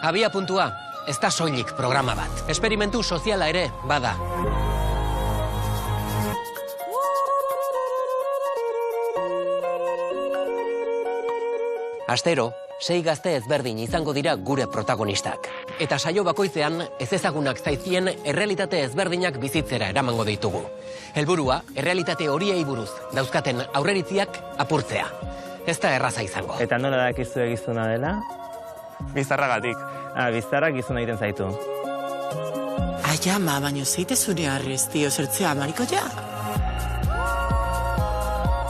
Abiapuntua, ez da soilik programa bat. Esperimentu soziala ere bada. Astero, 6 gazte ezberdin izango dira gure protagonistak. Eta saio bakoitzean ez ezagunak zaizien errealitate ezberdinak bizitzera eramango ditugu. Helburua, errealitate horiei buruz dauzkaten aurreritziak apurtzea. Ez da erraza izango. Eta nola dakizue gizuna dela? Bizarragatik. Bizarrak gizuna egiten zaitu. Ai, ama, baino zeite zure harrez, tio, zertzea amariko ja?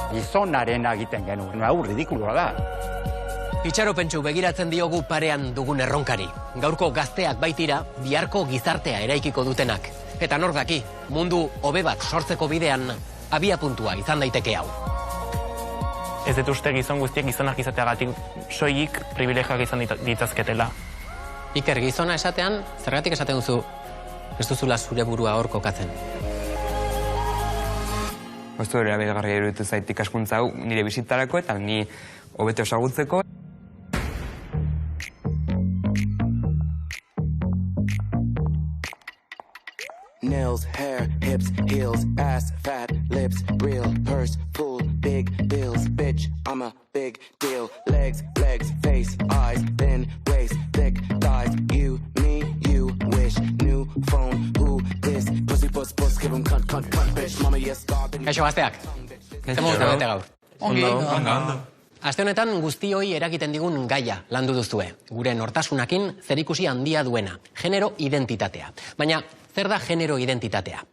Gizonaren egiten genuen, hau ridikulua da. Itxaropentsu begiratzen diogu parean dugun erronkari. Gaurko gazteak baitira, biharko gizartea eraikiko dutenak. Eta nor daki, mundu hobe bat sortzeko bidean, abiapuntua izan daiteke hau. Ez dut uste gizon guztiek gizonak izateagatik soilik privilegioak izan ditzazketela. Iker, gizona esatean, zergatik esaten duzu, ez duzula zure burua hor kokatzen. Ostu hori abegarria iruditu zait ikaskuntza hau nire bizitarako eta ni hobeto ezagutzeko. Nails, hair, hips, heels, ass, fat, lips, real, purse, full, big bills, bitch, I'm a big deal. Legs, face, eyes, thin, waist, thick, thighs, you, me, you, wish, new phone, who, this, pussy, give 'em cunt, bitch, mama, yes, God. Kaixo gazteak, zemuz zabete gaur. Ondo. Aste honetan guztioi eragiten digun gaia landu duzue. Gure nortasunakin zerikusi handia duena, genero identitatea. Baina, zer da genero identitatea?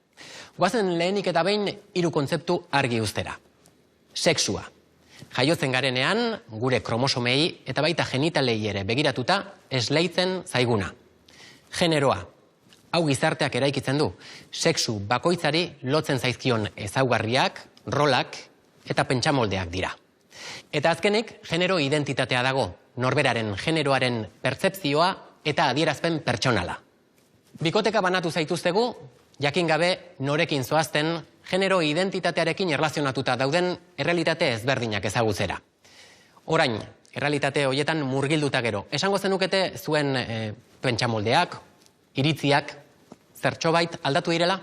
Goazen lehenik eta behin 3 kontzeptu argi uztera. Sexua. Jaiotzen garenean, gure kromosomei eta baita genitalei ere begiratuta esleitzen zaiguna. Generoa. Hau gizarteak eraikitzen du. Sexu bakoitzari lotzen zaizkion ezaugarriak, rolak eta pentsamoldeak dira. Eta azkenik, genero identitatea dago. Norberaren generoaren pertzepzioa eta adierazpen pertsonala. Bikoteka banatu zaituztegu, jakin gabe norekin zoazten, genero identitatearekin erlazionatuta dauden errealitate ezberdinak ezagutzera. Orain, errealitate horietan murgilduta gero. Esango zenukete zuen pentsamoldeak, iritziak, zertxobait aldatu direla?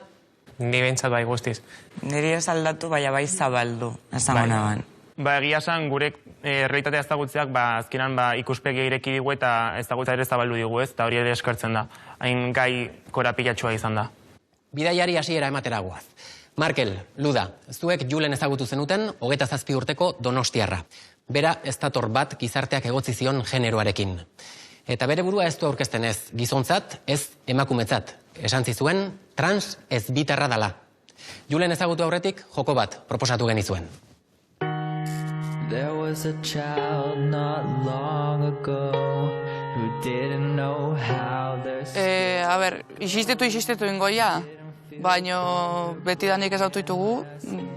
Ni behintzat bai guztiz. Niri ez aldatu, baina bai zabaldu, esango naban. Egia esan gure errealitatea ezagutzeak azkenan ikuspegia ireki digu eta ezagutza ere zabaldu digu ez, eta hori ere eskertzen da. Hain gai korapilatxua izan da. Bidaiari hasiera ematera goaz. Markel, Luda, zuek Julen ezagutu zenuten 27 urteko donostiarra. Bera ez dator bat gizarteak egotzi zion generoarekin. Eta bere burua ez du aurkezten ez gizontzat, ez emakumetzat. Esan zizuen, trans ez bitarra dala. Julen ezagutu aurretik joko bat proposatu genizuen. There was a child not long ago who didn't know how there's... A ber, isistetu ingoia, baino beti danik ez autu ditugu,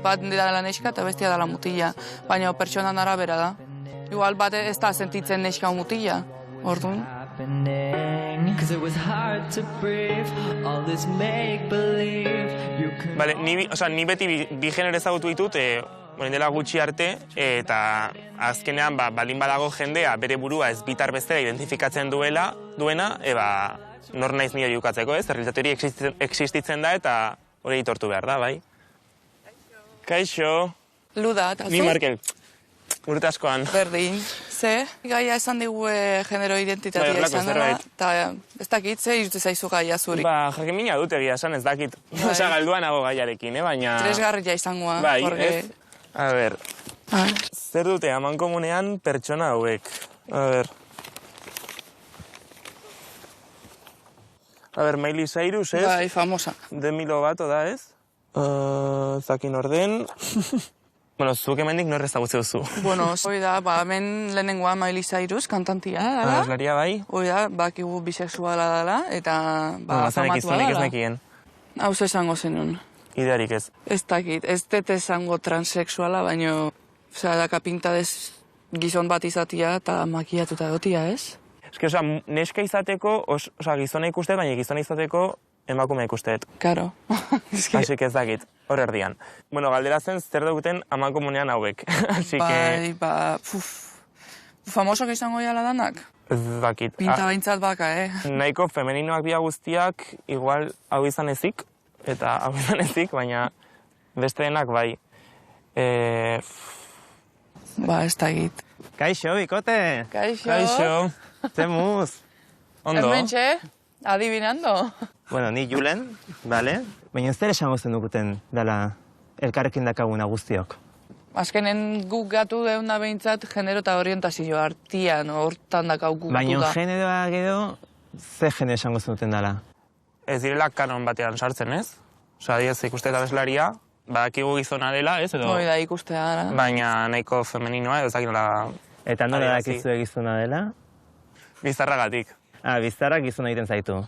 bat dela neska eta bestia dela mutila, baino pertsonan arabera da. Igual bat ez da sentitzen neska o mutila, orduan. Bale, ni beti bi genero ezagutu ditut, dela gutxi arte, eta azkenean baldin badago jendea bere burua ez bitar bezala identifikatzen duena, nor naiz ni hori ukatzeko, ez? Errealitate hori existitzen da eta hori itortu behar da, bai? Kaixo. Luda, eta zu? Ni Markel. Urte askoan. Berdin. Ze, gaia esan digu genero identitatea izan dela, eta ez dakit, ze irte zaizu gaia zuri. Jakin mina dut egia esan, ez dakit. Osa, galduan nago gaiarekin, baina... Tresgarria izangoa. Bai, ez? A ber, zer dute amankomunean pertsona hauek? A ber, Miley Cyrus, ez? Bai, famosa. Demi Lovato da, ez? Zakin orden... Bueno, zuk hemendik norre ezagutze duzu. Bueno, hori da, hemen lehenengoa Miley Cyrus, kantantia, dara? Abeslaria bai? Hori da, bakigu bisexuala dela, eta famatua dela. Ez nekien. Hau ze esango zenun. Idearik ez. Ez dakit, ez dete esango transexuala, baino, daka pinta dez gizon bat izatia eta makiatuta gotia, ez? Ez neska izateko, gizona ikustet, baina gizona izateko emakume ikustet. Karo. Asik ez dakit, hor erdian. Bueno, galdera zen zer dauten amankomunean hauek. Famosok izango jala danak? Ez dakit. Pinta behintzat baka, Nahiko femeninoak bia guztiak, igual hau izan ezik, eta hau izan ezik, baina beste denak bai. Ba, ez dakit. Kaixo, bikote! Kaixo. Zemuz! Ondo. Hementxe, adivinando. Bueno, ni Julen, bale? Baina zer esango zen dukuten dela elkarrekin dakaguna guztiok? Azkenen guk gatu deuna behintzat genero eta orientazio artian, hortan dakau guk Baina da. generoa gero, ze genero esango zen duten dela? Ez direla kanon batean sartzen, ez? Osa, diez, ikuste eta bezlaria, badakigu gizona dela, ez? Edo, Hoi da ikustea dara. baina nahiko femeninoa, ez dakit nola... Eta nola adierazi. dakizu gizona dela? Bizarragatik. Bizarrak gizona egiten zaitu.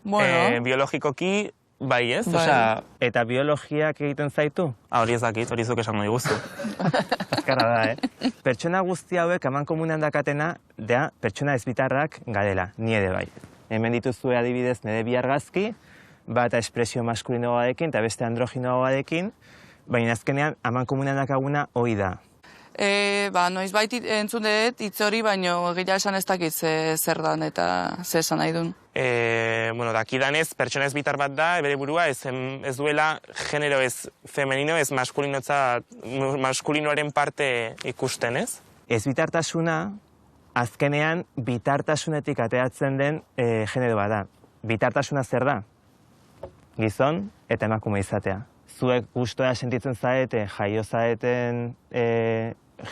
Bueno, Biologikoki, bai, ez? Bai. Osea, Eta biologiak egiten zaitu? hori ez dakit, hori zuk esango diguzu. Azkarra da, Pertsona guzti hauek aman komunean dakatena, da pertsona ezbitarrak garela, ni ere bai. Hemen dituzue adibidez nire bi argazki, bata espresio maskulinoarekin eta beste androginoarekin, baina azkenean aman komunean dakaguna hoi da. noiz baiti entzun dut hitz hori, baino gila esan ez dakit zer dan eta ze esan nahi duen. Bueno, dakidanez, pertsona ez bitar bat da, bere burua ez duela genero ez femenino, ez maskulinoaren parte ikusten, ez? Ez bitartasuna, azkenean bitartasunetik ateratzen den genero bada. Bitartasuna zer da? Gizon eta emakume izatea. Zuek gustoa sentitzen zaete, jaio zaeten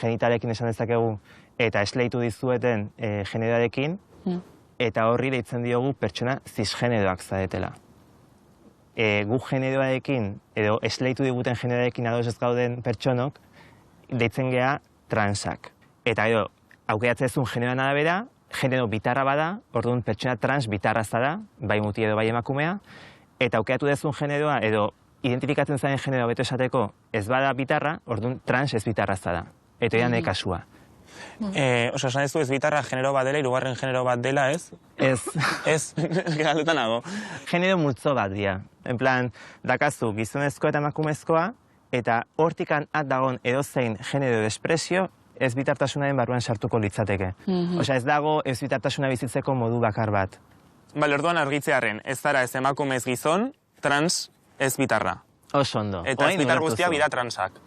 genitalekin esan dezakegu, eta esleitu dizueten generoarekin, eta horri deitzen diogu pertsona cisgeneroak zaretela. Gu generoarekin, edo esleitu diguten generoarekin ados ez gauden pertsonok, deitzen gea transak. Eta edo, aukeratzezun generoan arabera, genero bitarra bada, orduan pertsona trans bitarra zara, bai muti edo bai emakumea, eta aukeratu dezun generoa, edo identifikatzen zaren generoa beto esateko ez bada bitarra, orduan trans ez bitarra zara. Eta edan kasua. Osa, esan ez du ez bitarra genero bat dela, hirugarren genero bat dela, ez? Ez. Ez, galdetan nago. Genero multzo bat dira. En plan, dakazu gizonezkoa eta emakumezkoa, eta hortikan at dagon edozein genero espresio, ez bitartasunaren barruan sartuko litzateke. Osea, ez dago ez bitartasuna bizitzeko modu bakar bat. Bale, orduan argitzearen, ez zara ez emakumez gizon, trans ez bitarra. Oso ondo. Eta ez bitar guztia bira transak.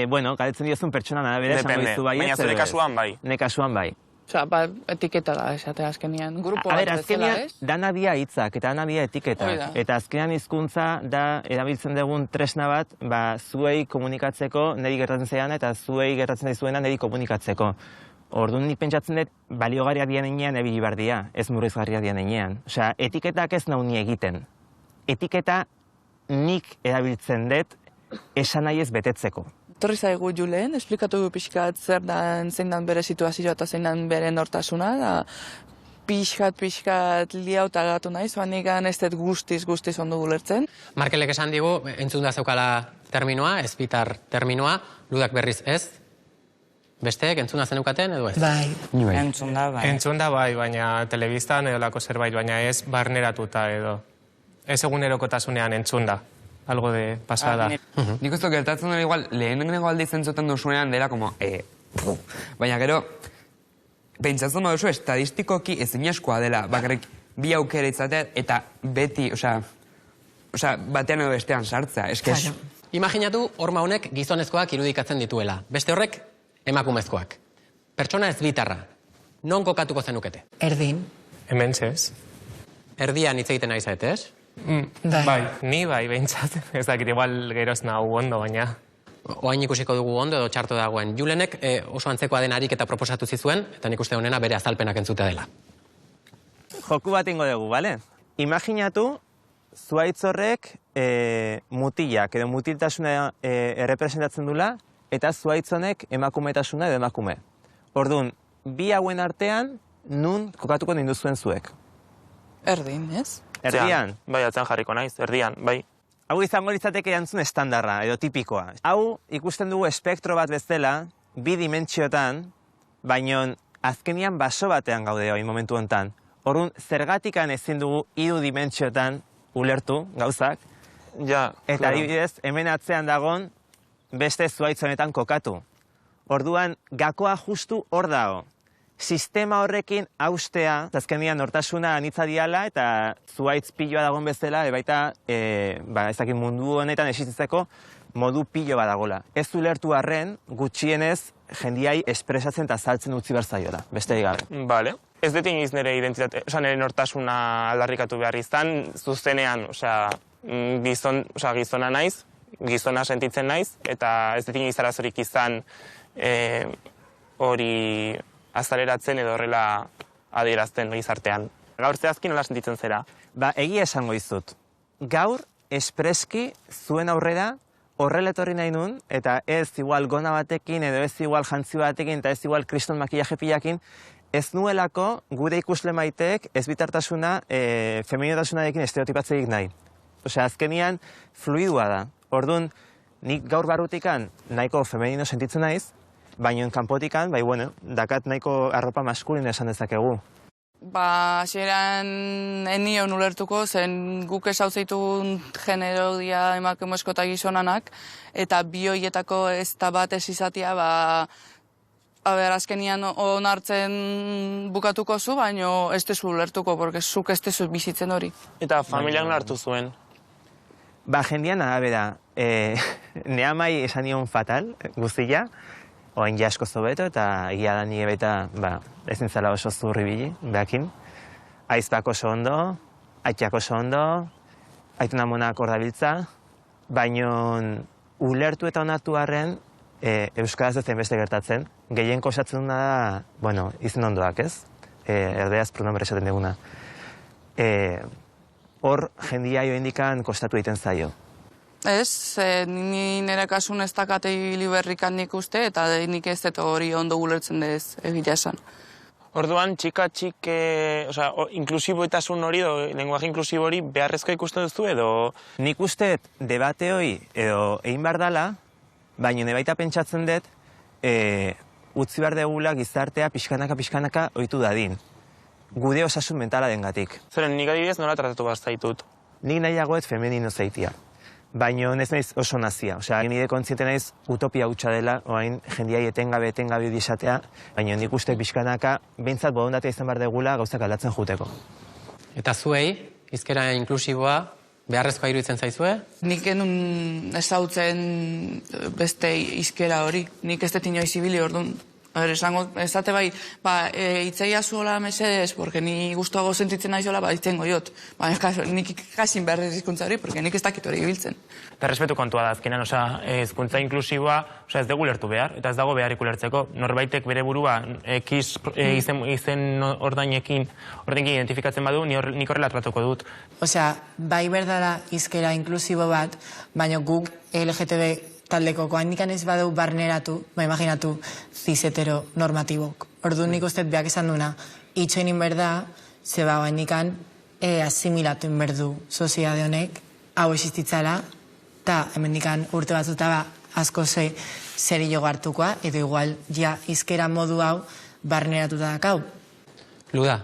Bueno, galetzen diozun pertsonan arabera esango Depende, dizu bai. baina zure kasuan bai. Ne kasuan bai. Osea, etiketa da esatea azkenian. Grupo A bat ber, bezala, azkenean, ez? dana dia hitzak eta dana dia Hori etiketak. da. Eta azkenean hizkuntza da erabiltzen dugun tresna bat, zuei komunikatzeko, niri gertatzen zaidana, eta zuei gertatzen daizuena niri komunikatzeko. Orduan nik pentsatzen dut, baliogarria dian enean ebili bardia, ez murrizgarria dian enean. Osea, etiketak ez nau ni egiten. Etiketa nik erabiltzen dut esan nahi ez betetzeko. Torri zaigu Julen, esplikatu du pixkat zer dan, zein dan bere situazioa eta zein dan bere nortasuna, da pixkat liauta gatu naiz, baina ez dut guztiz ondo gulertzen. Markelek esan digu, entzun da zeukala terminoa, ez bitar terminoa, Ludak berriz ez. Besteek entzuna zenukaten edo ez? Bai, entzun da, bai. Entzun da bai, baina telebistan edo lako zerbait, baina ez barneratuta edo. Ez egunerokotasunean entzun da. Algo de pasada. Nik uste gertatzen dira igual, lehenengo aldi zentzuten duzunean dela, como, baina gero, pentsatzen baduzu estadistikoki ezinezkoa dela, bakarrik bi aukera izatea eta beti, osea, batean edo bestean sartzea, eske... Imaginatu horma honek gizonezkoak irudikatzen dituela. Beste horrek, emakumezkoak. Pertsona ez bitarra. Non kokatuko zenukete? Erdin. Hemen txez. Erdian hitz egiten nahi zaete, ez? Bai, ni bai, behintzat. Ez dakit, igual geroz nahu ondo, baina... Oain ikusiko dugu ondo edo txarto dagoen. Julenek oso antzekoa den ariketa proposatu zizuen, eta nik uste honena bere azalpenak entzutea dela. Joku bat ingo dugu, bale? Imaginatu, zuaitz horrek mutilak edo mutiltasuna errepresentatzen dula, eta zuaitz honek emakumetasuna edo emakume. Orduan, bi hauen artean, nun kokatuko ninduzuen zuek? Erdin, ez? Erdian? Bai, atzean jarriko naiz, erdian, bai. Hau izango litzateke erantzun estandarra, edo tipikoa. Hau ikusten dugu espektro bat bezala, bi dimentsiotan, baino azkenian baso batean gaude hori momentu honetan. Orduan, zergatikan ezin dugu hiru dimentsiotan ulertu gauzak, Ja, eta adibidez, hemen atzean dagon beste zuaitz honetan kokatu. Orduan, gakoa justu hor dago. Sistema horrekin haustea, azkenean nortasuna anitza diala eta zuaitz piloa dagoen bezala, baita ezakit mundu honetan existitzeko modu pilo badagola. Ez ulertu arren, gutxienez, jendiai espresatzen eta saltzen utzi behar zaiola, besterik gabe. Vale. Ez dut inoiz nire identitate, nire nortasuna aldarrikatu behar izan, zuzenean, gizona naiz, gizona sentitzen naiz, eta ez dut inoiz arazorik izan hori azaleratzen edo horrela adierazten gizartean. Gaur zehazki nola sentitzen zera? Egia esango izut. Gaur, espreski, zuen aurrera, horrela etorri nahi nun, eta ez igual gona batekin, edo ez igual jantzi batekin, eta ez igual kriston makillaje pilakin, ez nuelako gure ikusle maiteek ez bitartasuna feminitasunarekin estereotipatzeik nahi. Osea, azkenian fluidua da. Orduan, nik gaur barrutikan nahiko femenino sentitzen naiz, baina kanpotikan, dakat nahiko arropa maskulino esan dezakegu. Hasieran enion ulertuko, zen guk esauzeitun generodia emakumezko eta gizonanak, eta bi horietako ez da bat ez izatea, azkenian onartzen bukatuko zu, baina ez tezu ulertuko, porque zuk ez tezu bizitzen hori. Eta familiak hartu zuen? Jendian arabera, neamai esan nion fatal, guztia, oain jasko zobeto, eta egia da nire baita, ezin zela oso zurri bili, behakin. Aizpak oso ondo, aitxak oso ondo, aituna monak ordabiltza, baina ulertu eta onartu harren, Euskaraz ez beste gertatzen. Gehien kosatzen duna da, izen ondoak, ez? Erdeaz pronombre esaten duguna. Hor, jendia joa indikan kostatu egiten zaio. Ez, ni nire kasun ez dakate liberrikan nik uste, eta nik ez dut hori ondo ulertzen dez egitea esan. Orduan, inklusiboetasun hori, lenguaje inklusibo hori, beharrezko ikusten duzu edo? Nik uste debate hori edo egin behar dela, baina nebaita pentsatzen dut, utzi behar degula gizartea pixkanaka ohitu dadin. Gude osasun mentala dengatik. Zeren, nik adibidez nola tratatu bat zaitut? Nik nahiagoet femenino zaitia. Baina ez naiz oso nazia. Osea, nire kontziente naiz utopia hutsa dela, oain jendiai etengabe izatea, baina nik uste pixkanaka behintzat borondatea izan behar degula gauzak aldatzen juteko. Eta zuei, hizkera inklusiboa, beharrezkoa iruditzen zaizue? Nik enun ezautzen beste hizkera hori. Nik ez dut inoiz ibili orduan. Esango, ezate itzeia zuola mesedez, porque ni gustuago sentitzen naizola, itzengo jot. Nik ikasin behar hizkuntza hori, porque nik ez dakit hori ibiltzen. Eta respetu kontua da azkenan, hizkuntza inklusiboa, ez dugu lertu behar, eta ez dago behar ikulertzeko. Norbaitek bere burua izen ordainekin identifikatzen badu, nik horrela tratuko dut. Bai berdala hizkera inklusibo bat, baina guk LGTB taldeko koandikan ez badeu barneratu, imaginatu, cis-hetero normatibok. Orduan nik uste behak esan duna, itxoin inberda, zeba koandikan asimilatu inberdu soziade honek, hau existitzala, eta hemendikan urte batzuta asko zeri jogo hartukoa, edo igual ja izkera modu hau barneratuta dakau. Luda,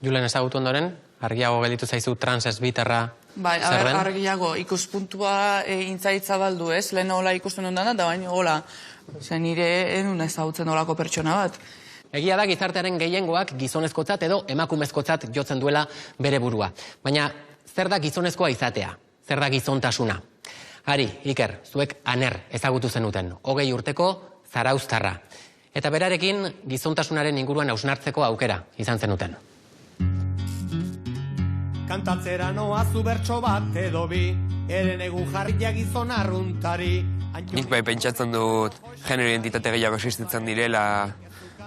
Julen ezagutu ondoren, argiago gelditu zaizu trans esbiterra zerren? Argiago, ikuspuntua intzaitza baldu ez, lehen hola ikusten ondana, da baina hola, nire enun ezagutzen holako pertsona bat. Egia da gizartearen gehiengoak gizonezkotzat edo emakumezkotzat jotzen duela bere burua. Baina zer da gizonezkoa izatea? Zer da gizontasuna? Ari, Iker, zuek Aner ezagutu zenuten, 20 urteko zarauztarra. Eta berarekin gizontasunaren inguruan hausnartzeko aukera izan zenuten. Kantatzera noazu bertso bat edo bi, eren egun jarria gizon arruntari. Nik pentsatzen dut genero identitate gehiago existitzen direla,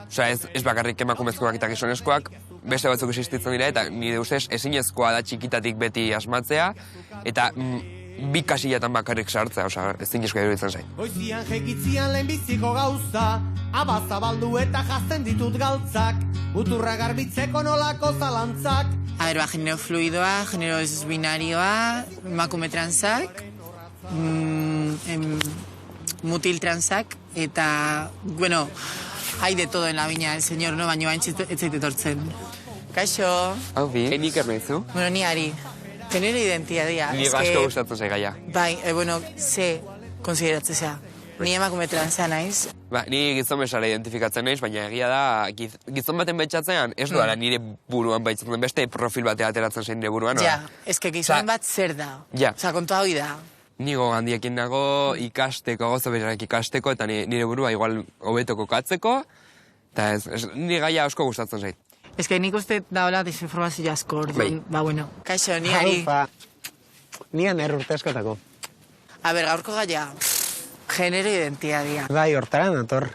ez bakarrik emakumezkoak eta gizonezkoak, beste batzuk existitzen dira, eta nire ustez ezinezkoa da txikitatik beti asmatzea, eta bi kasillatan bakarrik sartzea, ez zinezkoa iruditzen zain. Goizian jekitzian lehenbiziko gauza, abazabaldu eta jazten ditut galtzak, uturra garbitzeko nolako zalantzak. Genero fluidoa, genero ez binarioa, emakume transak, mutil transak, eta, hay de todo en la viña del señor, no? Baina bain etzaite tortzen. Kaixo. Hau bi, nik ernaizu? Ni Ari. Genero identitatea. Ni asko gustatzen zaigaia. Bai, ze konsideratzea. Ni emakume transa naiz. Ba, ni gizon bezala identifikatzen naiz, baina egia da, gizon baten betxatzean, ez duela nire buruan baitzatzen beste profil batea ateratzen zein nire buruan. Ja, eske gizon bat zer da. Ja. Osa, kontua hoi da. Nigo handiekin nago ikasteko, gozo berak ikasteko, eta nire burua igual hobeto kokatzeko, eta nire gaia asko gustatzen zait. Eske nik uste daola desinformazio asko, orduan, ba, bueno. Kaixo, ni ari. Nian urtezkotako. A ber, gaurko gaia, genero identitatea. Bai, hortara nator,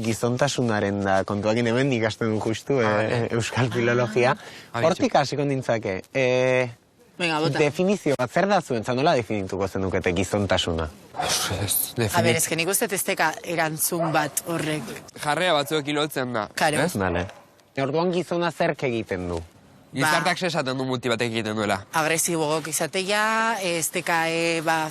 gizontasunaren da kontuakin hemen ikasten du justu, euskal filologia. Hortik hasiko nintzake. Venga, bota. Definizio bat, zer da zuen, nola definituko zenukete gizontasuna? A ber, eske nik uste testeka erantzun bat horrek. Jarrea batzuekin lotzen da. Karo. Bale. Orduan gizona zerk egiten du? Gizartak esaten du multi batek egiten duela. Agresibogok izatea, esteka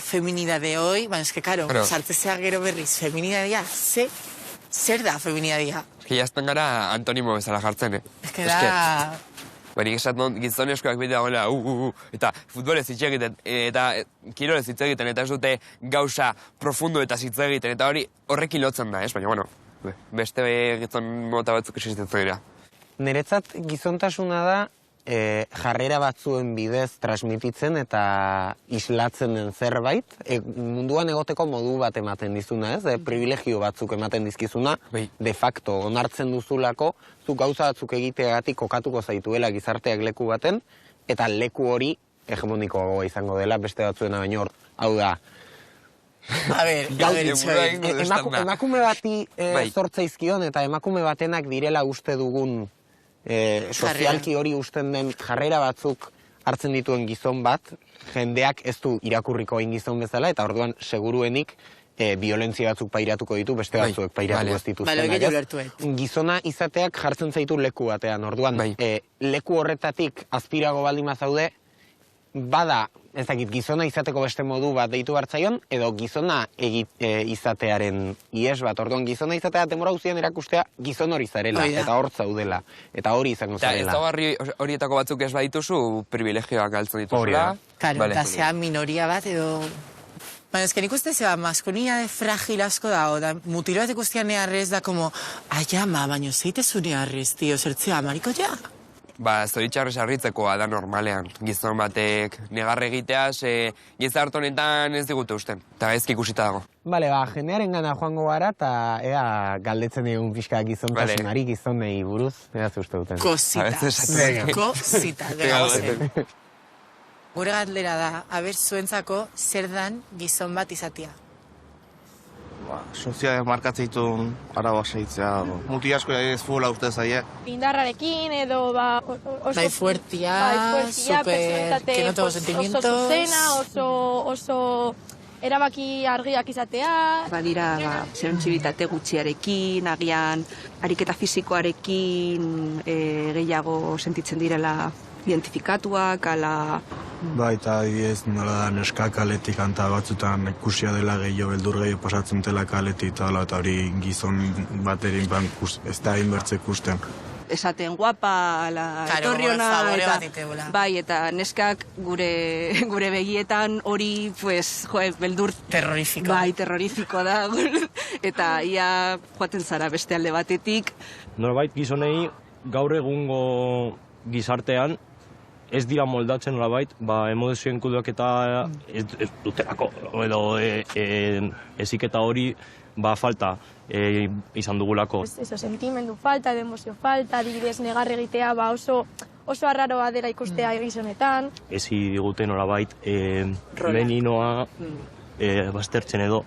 feminidade hoi, baina eske, karo, sartzezea gero berriz, feminidadea, zer da feminidadea? Eske jazten gara antonimo bezala jartzen, Eske da... Baina esaten gizon eskoak bete dagoela, eta futbolez hitz egiten, eta kirolez hitz egiten, eta ez dute gauza profundo eta hitz egiten, eta hori horrekin lotzen da, baina, bueno, beste gizon mota batzuk existitzen dira. Niretzat gizontasuna da jarrera batzuen bidez transmititzen eta islatzen den zerbait, munduan egoteko modu bat ematen dizuna, privilegio batzuk ematen dizkizuna, de facto onartzen duzulako, zuk gauza batzuk egiteagatik kokatuko zaituela gizarteak leku baten, eta leku hori hegemonikoagoa izango dela, beste batzuena baino hau da. A ber, emakume bati zortzaizkion eta emakume batenak direla uste dugun sozialki hori usten den jarrera batzuk hartzen dituen gizon bat, jendeak ez du irakurriko egin gizon bezala, eta orduan seguruenik violentzia batzuk pairatuko ditu, beste batzuek pairatuko ez dituzten. Gizona izateak jartzen zaitu leku batean, orduan leku horretatik azpirago baldin bazaude, bada, ez dakit, gizona izateko beste modu bat deitu hartzaion, edo gizona izatearen ies bat. Orduan, gizona izatea demora guztien erakustea gizon hori zarela, eta hor zaudela, eta hori izango zarela. Eta horietako batzuk ez badituzu, privilegioak galtzen dituzula. Karo, eta zea minoria bat, edo... Baina, ezken ikuste zeba, maskulinidade fragil asko dago, da mutilo bat ikustian neharrez da, como, ama, baina zeitezu neharrez, tio, zertzea, mariko ja? Ba, zoritxarrez harritzekoa da normalean. Gizon batek negarre egiteaz, gizart honetan ez digute usten. Eta gaizki ikusita dago. Bale, jendearen gana joango gara, eta ea galdetzen egun pixka gizontasunari, gizonei buruz, ea uste duten. Kosita. Gure galdera da, aber zuentzako zer dan gizon bat izatea. Sozialek markatzeitu araba saitzea. Muti asko ez futbola uste zaie. Indarrarekin edo oso... Bai fuertia, super... que no tengo sentimientos... Oso zuzena, oso erabaki argiak izatea... Badira, sentsibilitate gutxiarekin, agian ariketa fisikoarekin gehiago sentitzen direla identifikatuak, ala... Ba, eta adibidez, nola da, neska kaletik anta batzutan ikusia dela beldur gehiago pasatzen dela kaletik eta hori gizon baterin ez da inbertze ikusten. Esaten guapa, etorriona, bai, eta neskak gure begietan hori, beldur... Terrorifiko. Bai, terrorifiko da, eta ia joaten zara beste alde batetik. Norbait gizonei gaur egungo gizartean, ez dira moldatzen nolabait, emozioen kudeak eta ez dutelako, edo eziketa hori falta izan dugulako. Eso, sentimendu falta, edo emozio falta, adibidez negarre egitea, oso arraroa dela ikustea gizonetan. Ezi digute nolabait, meninoa baztertzen edo.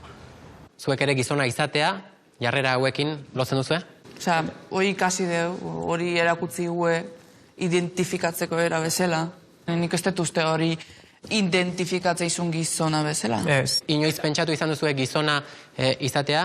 Zuek ere gizona izatea, jarrera hauekin lotzen duzue? Osea, hori ikasi dugu, hori erakutzi gue, identifikatzeko era bezala. Nik ez dut uste hori identifikatzea izun gizona bezala. Ez. Inoiz pentsatu izan duzue gizona izatea,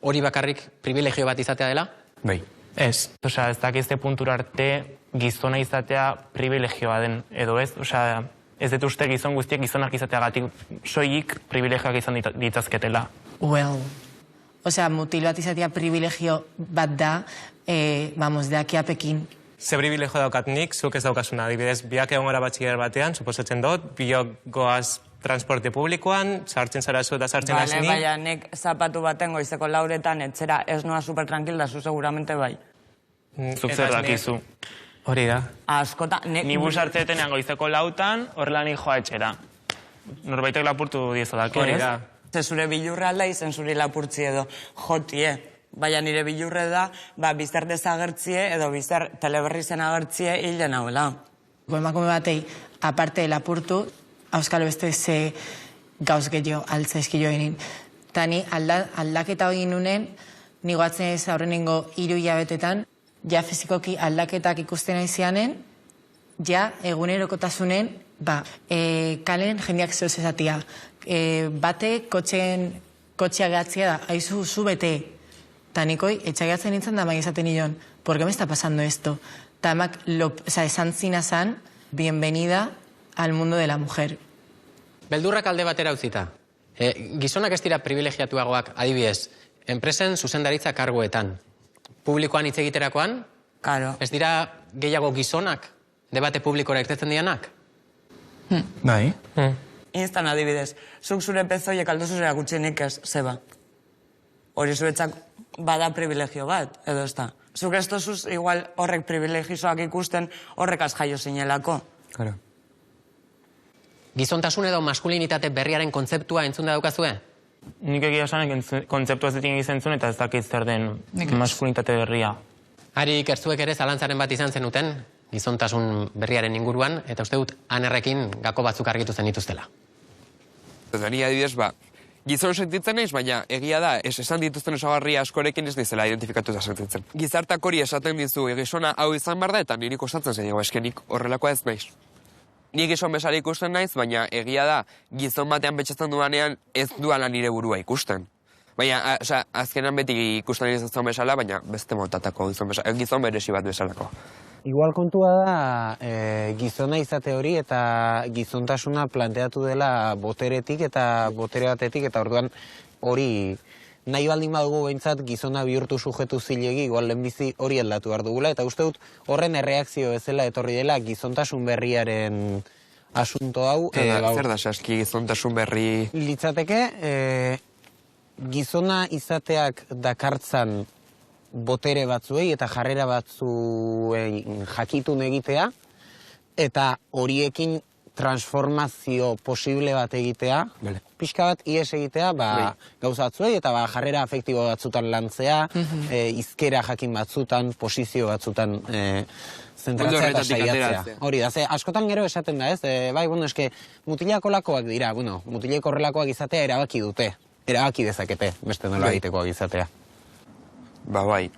hori bakarrik privilegio bat izatea dela? Bai. Ez. Osea, ez dakizte puntura arte gizona izatea privilegioa den, edo ez? Osea, ez dut uste gizon guztiek gizonak izateagatik soilik privilegioak izan ditzazketela. Osea, mutil bat izatea privilegio bat da, de aquí a Pekin. Ze privilegio daukat nik, zuk ez daukasuna. Adibidez, biak egon gara batxiller batean, suposatzen dut, biok goaz transporte publikoan, sartzen zara zu eta sartzen hasi ni. Baina nek zapatu baten goizeko lauretan etxera ez noa super tranquil da zu seguramente bai. Zuk zer dakizu. Hori da. Askota, Ni bus hartzetenean goizeko lautan, horrela ni joa etxera. Norbaitek lapurtu diezo daki, Hori da. Ze zure bilurra alda izen zuri lapurtzi edo jotie. Baina nire bilurre da, bizar desagertzie edo bizar teleberrizen agertzie hilen hauela. Emakume batei, aparte lapurtu, auskalo beste ze gauz gehiago altzaizkio egin. Ta ni aldaketa hori nunen, nigoatzen ez aurrenengo 3 hilabetetan, ja fizikoki aldaketak ikusten aizianen, ja egunerokotasunen, kalen jendeak zehoz esatia. Bate kotxea gehatzia da, haizu zu bete. Ta nikoi, etxageatzen nintzen da, esaten nion, ¿por qué me está pasando esto? Ta emak, esan zinazan, bienvenida al mundo de la mujer. Beldurrak alde batera utzita. Gizonak ez dira privilegiatuagoak, adibidez, enpresen zuzendaritza karguetan. Publikoan hitz egiterakoan, ez dira gehiago gizonak debate publikora irtetzen dianak? Bai. Instan adibidez, zuk zure pezoiek aldo zuzera gutxenik ez, zeba. Hori zuretzak bada privilegio bat, edo ez da. Zuk ez dozuz igual horrek privilegizoak ikusten horrekaz jaio zinelako. Claro. Gizontasun edo maskulinitate berriaren kontzeptua entzun da daukazue? Nik egia esanek kontzeptua ez ditin izentzun eta ez dakit zer den maskulinitate berria. Ari ikertzuek ere zalantzaren bat izan zenuten, gizontasun berriaren inguruan, eta uste dut anerrekin gako batzuk argitu zen dituztela. Ni adibidez, gizon sentitzen naiz, baina egia da, esan dituzten osagarri askorekin ez dizela identifikatu eta sentitzen. Gizartak hori esaten dizu, gizona hau izan behar da, eta niri kostatzen zen, eskenik horrelakoa ez naiz. Ni gizon bezala ikusten naiz, baina egia da, gizon batean betxatzen duanean ez duala nire burua ikusten. Baina, azkenan beti ikusten nire gizon bezala, baina beste motatako gizon beresi bat bezalako. Igual kontua da gizona izate hori eta gizontasuna planteatu dela boteretik eta botere batetik, eta orduan hori nahi baldin badugu behintzat gizona bihurtu sujetu zilegi, igual lehenbizi hori aldatu behar dugula, eta uste dut horren erreakzio bezala etorri dela gizontasun berriaren asunto hau. Zer da, saski gizontasun berri? Litzateke, gizona izateak dakartzan botere batzuei eta jarrera batzuei jakitun egitea, eta horiekin transformazio posible bat egitea, pixka bat ies egitea gauza batzuei, eta jarrera afektibo batzutan lantzea, izkera jakin batzutan, posizio batzutan zentratzea eta saiatzea. Hori da, askotan gero esaten da, ez? Eske mutilak olakoak dira, mutilek horrelakoak izatea erabaki dute, erabaki dezakete, beste nola egitekoak izatea. Bai.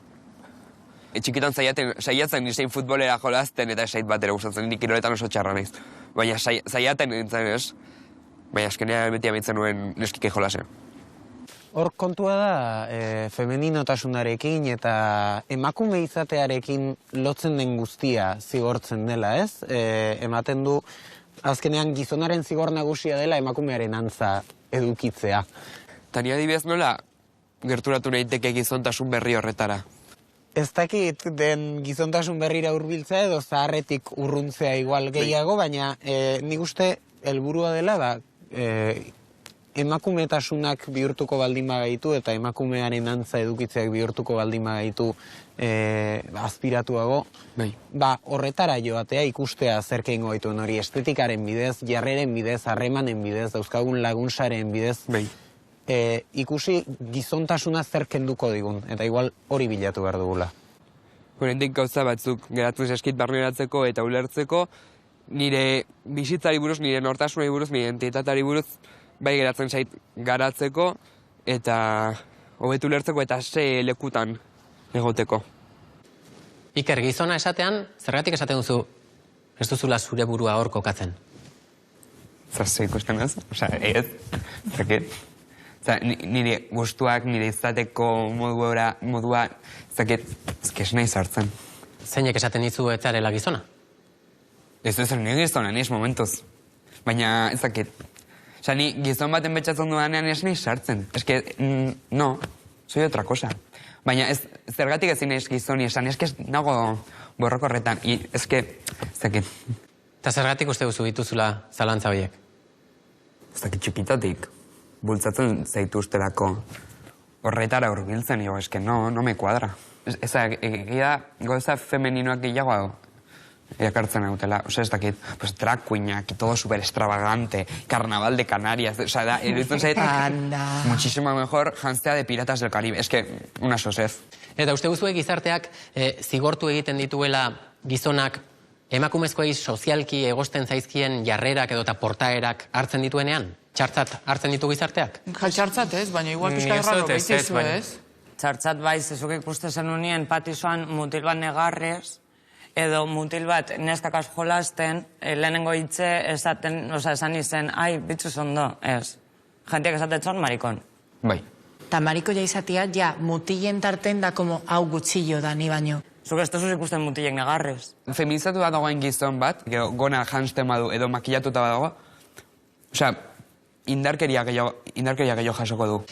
Txikitan saiatzen nizein futbolera jolazten eta esait batera gustatzen, nik kiroletan oso txarra naiz. Baina saiaten nintzen ez, baina eskenean beti amintzen nuen neskike jolasen. Hor kontua da femeninotasunarekin eta emakume izatearekin lotzen den guztia zigortzen dela, ez? Ematen du, azkenean gizonaren zigor nagusia dela emakumearen antza edukitzea. Tani adibidez nola gerturatu nahiteke gizontasun berri horretara? Ez dakit den gizontasun berrira hurbiltzea edo zaharretik urruntzea igual gehiago, baina nik uste helburua dela emakumetasunak bihurtuko baldin bagaitu eta emakumearen antza edukitzeak bihurtuko baldin bagaitu aspiratuago, horretara joatea ikustea zerkein goituen hori estetikaren bidez, jarreren bidez, harremanen bidez, dauzkagun lagunsaren bidez, ikusi gizontasuna zer kenduko digun, eta igual hori bilatu behar dugula. Horendik gauza batzuk geratu eskit barneratzeko eta ulertzeko, nire bizitzari buruz, nire nortasunari buruz, nire identitatari buruz, bai geratzen zait garatzeko, eta hobetu ulertzeko eta ze lekutan egoteko. Iker, gizona esatean, zergatik esaten duzu ez duzula zure burua hor kokatzen? Zase ikusten ez? Ez, zakit. Nire gustuak, nire izateko modua, zakit, ez nahi sartzen. Zeinek esaten dizu ez zarela gizona? Ez dut zer nire gizona, nire momentuz. Baina, ez zakit. Ni gizon baten betxatzen dudanean ez nahi sartzen. Ez que, no, soy otra cosa. Baina zergatik ezin naiz gizoni esan, ez que nago borroko horretan. Ez que, zakit. Eta zergatik uste duzu dituzula zalantza horiek? ez dakit txikitatik, bultzatzen zaituztelako horretara hurbiltzen, jo, eske no me cuadra. Egia gauza femeninoak gehiago ekartzen egutela, ez dakit, pues drag queenak, todo super extravagante, carnaval de Canarias, da, eritzen zait, muchísimo mejor jantzea de Piratas del Caribe, eske, una sosez. Eta uste guzue gizarteak zigortu egiten dituela gizonak emakumezkoei sozialki egosten zaizkien jarrerak edota portaerak hartzen dituenean? Txartzat hartzen ditu gizarteak? Txartzat ez, baina igual pixka erraro behitzizu ez. Txartzat bai, zezuk ikusten zen unien patisoan mutil bat negarrez, edo mutil bat neskakaz jolasten, lehenengo hitze esan izen, ai, bitzuz ondo, ez. Jentiak esatetzon, marikon. Bai. Ta mariko ja izatea, ja, mutilen tarten da como hau gutxillo da, ni baino. Zuk ez tezuz ikusten mutilek negarrez. Feminizatu da dagoen gizon bat, gona janzten badu edo makillatuta badago, osea, indarkeria gehiago jasoko du.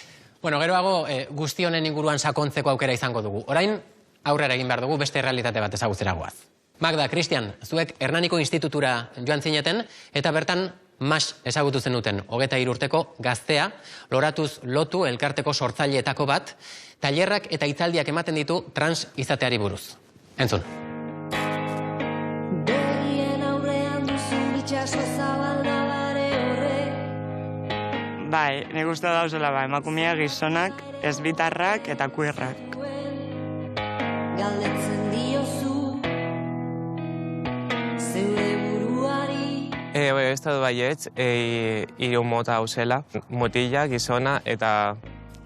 Bueno, geroago guzti honen inguruan sakontzeko aukera izango dugu. Orain, aurrera egin behar dugu beste realitate bat ezagutzera goaz. Magda, Cristian, zuek Hernaniko Institutura joan zineten, eta bertan mas ezagutu zenuten 23 urteko gaztea, loratuz lotu elkarteko sortzaileetako bat, tailerrak eta hitzaldiak ematen ditu trans izateari buruz. Entzun. Begien aurrean duzu itxaso zabaldabare horre. Bai, nik uste dauzela emakumea gizonak, ezbitarrak eta kuirrak. Galdetzen diozu zeure buruari. Ez da baietz, hiru mota hauzela, mutila, gizona eta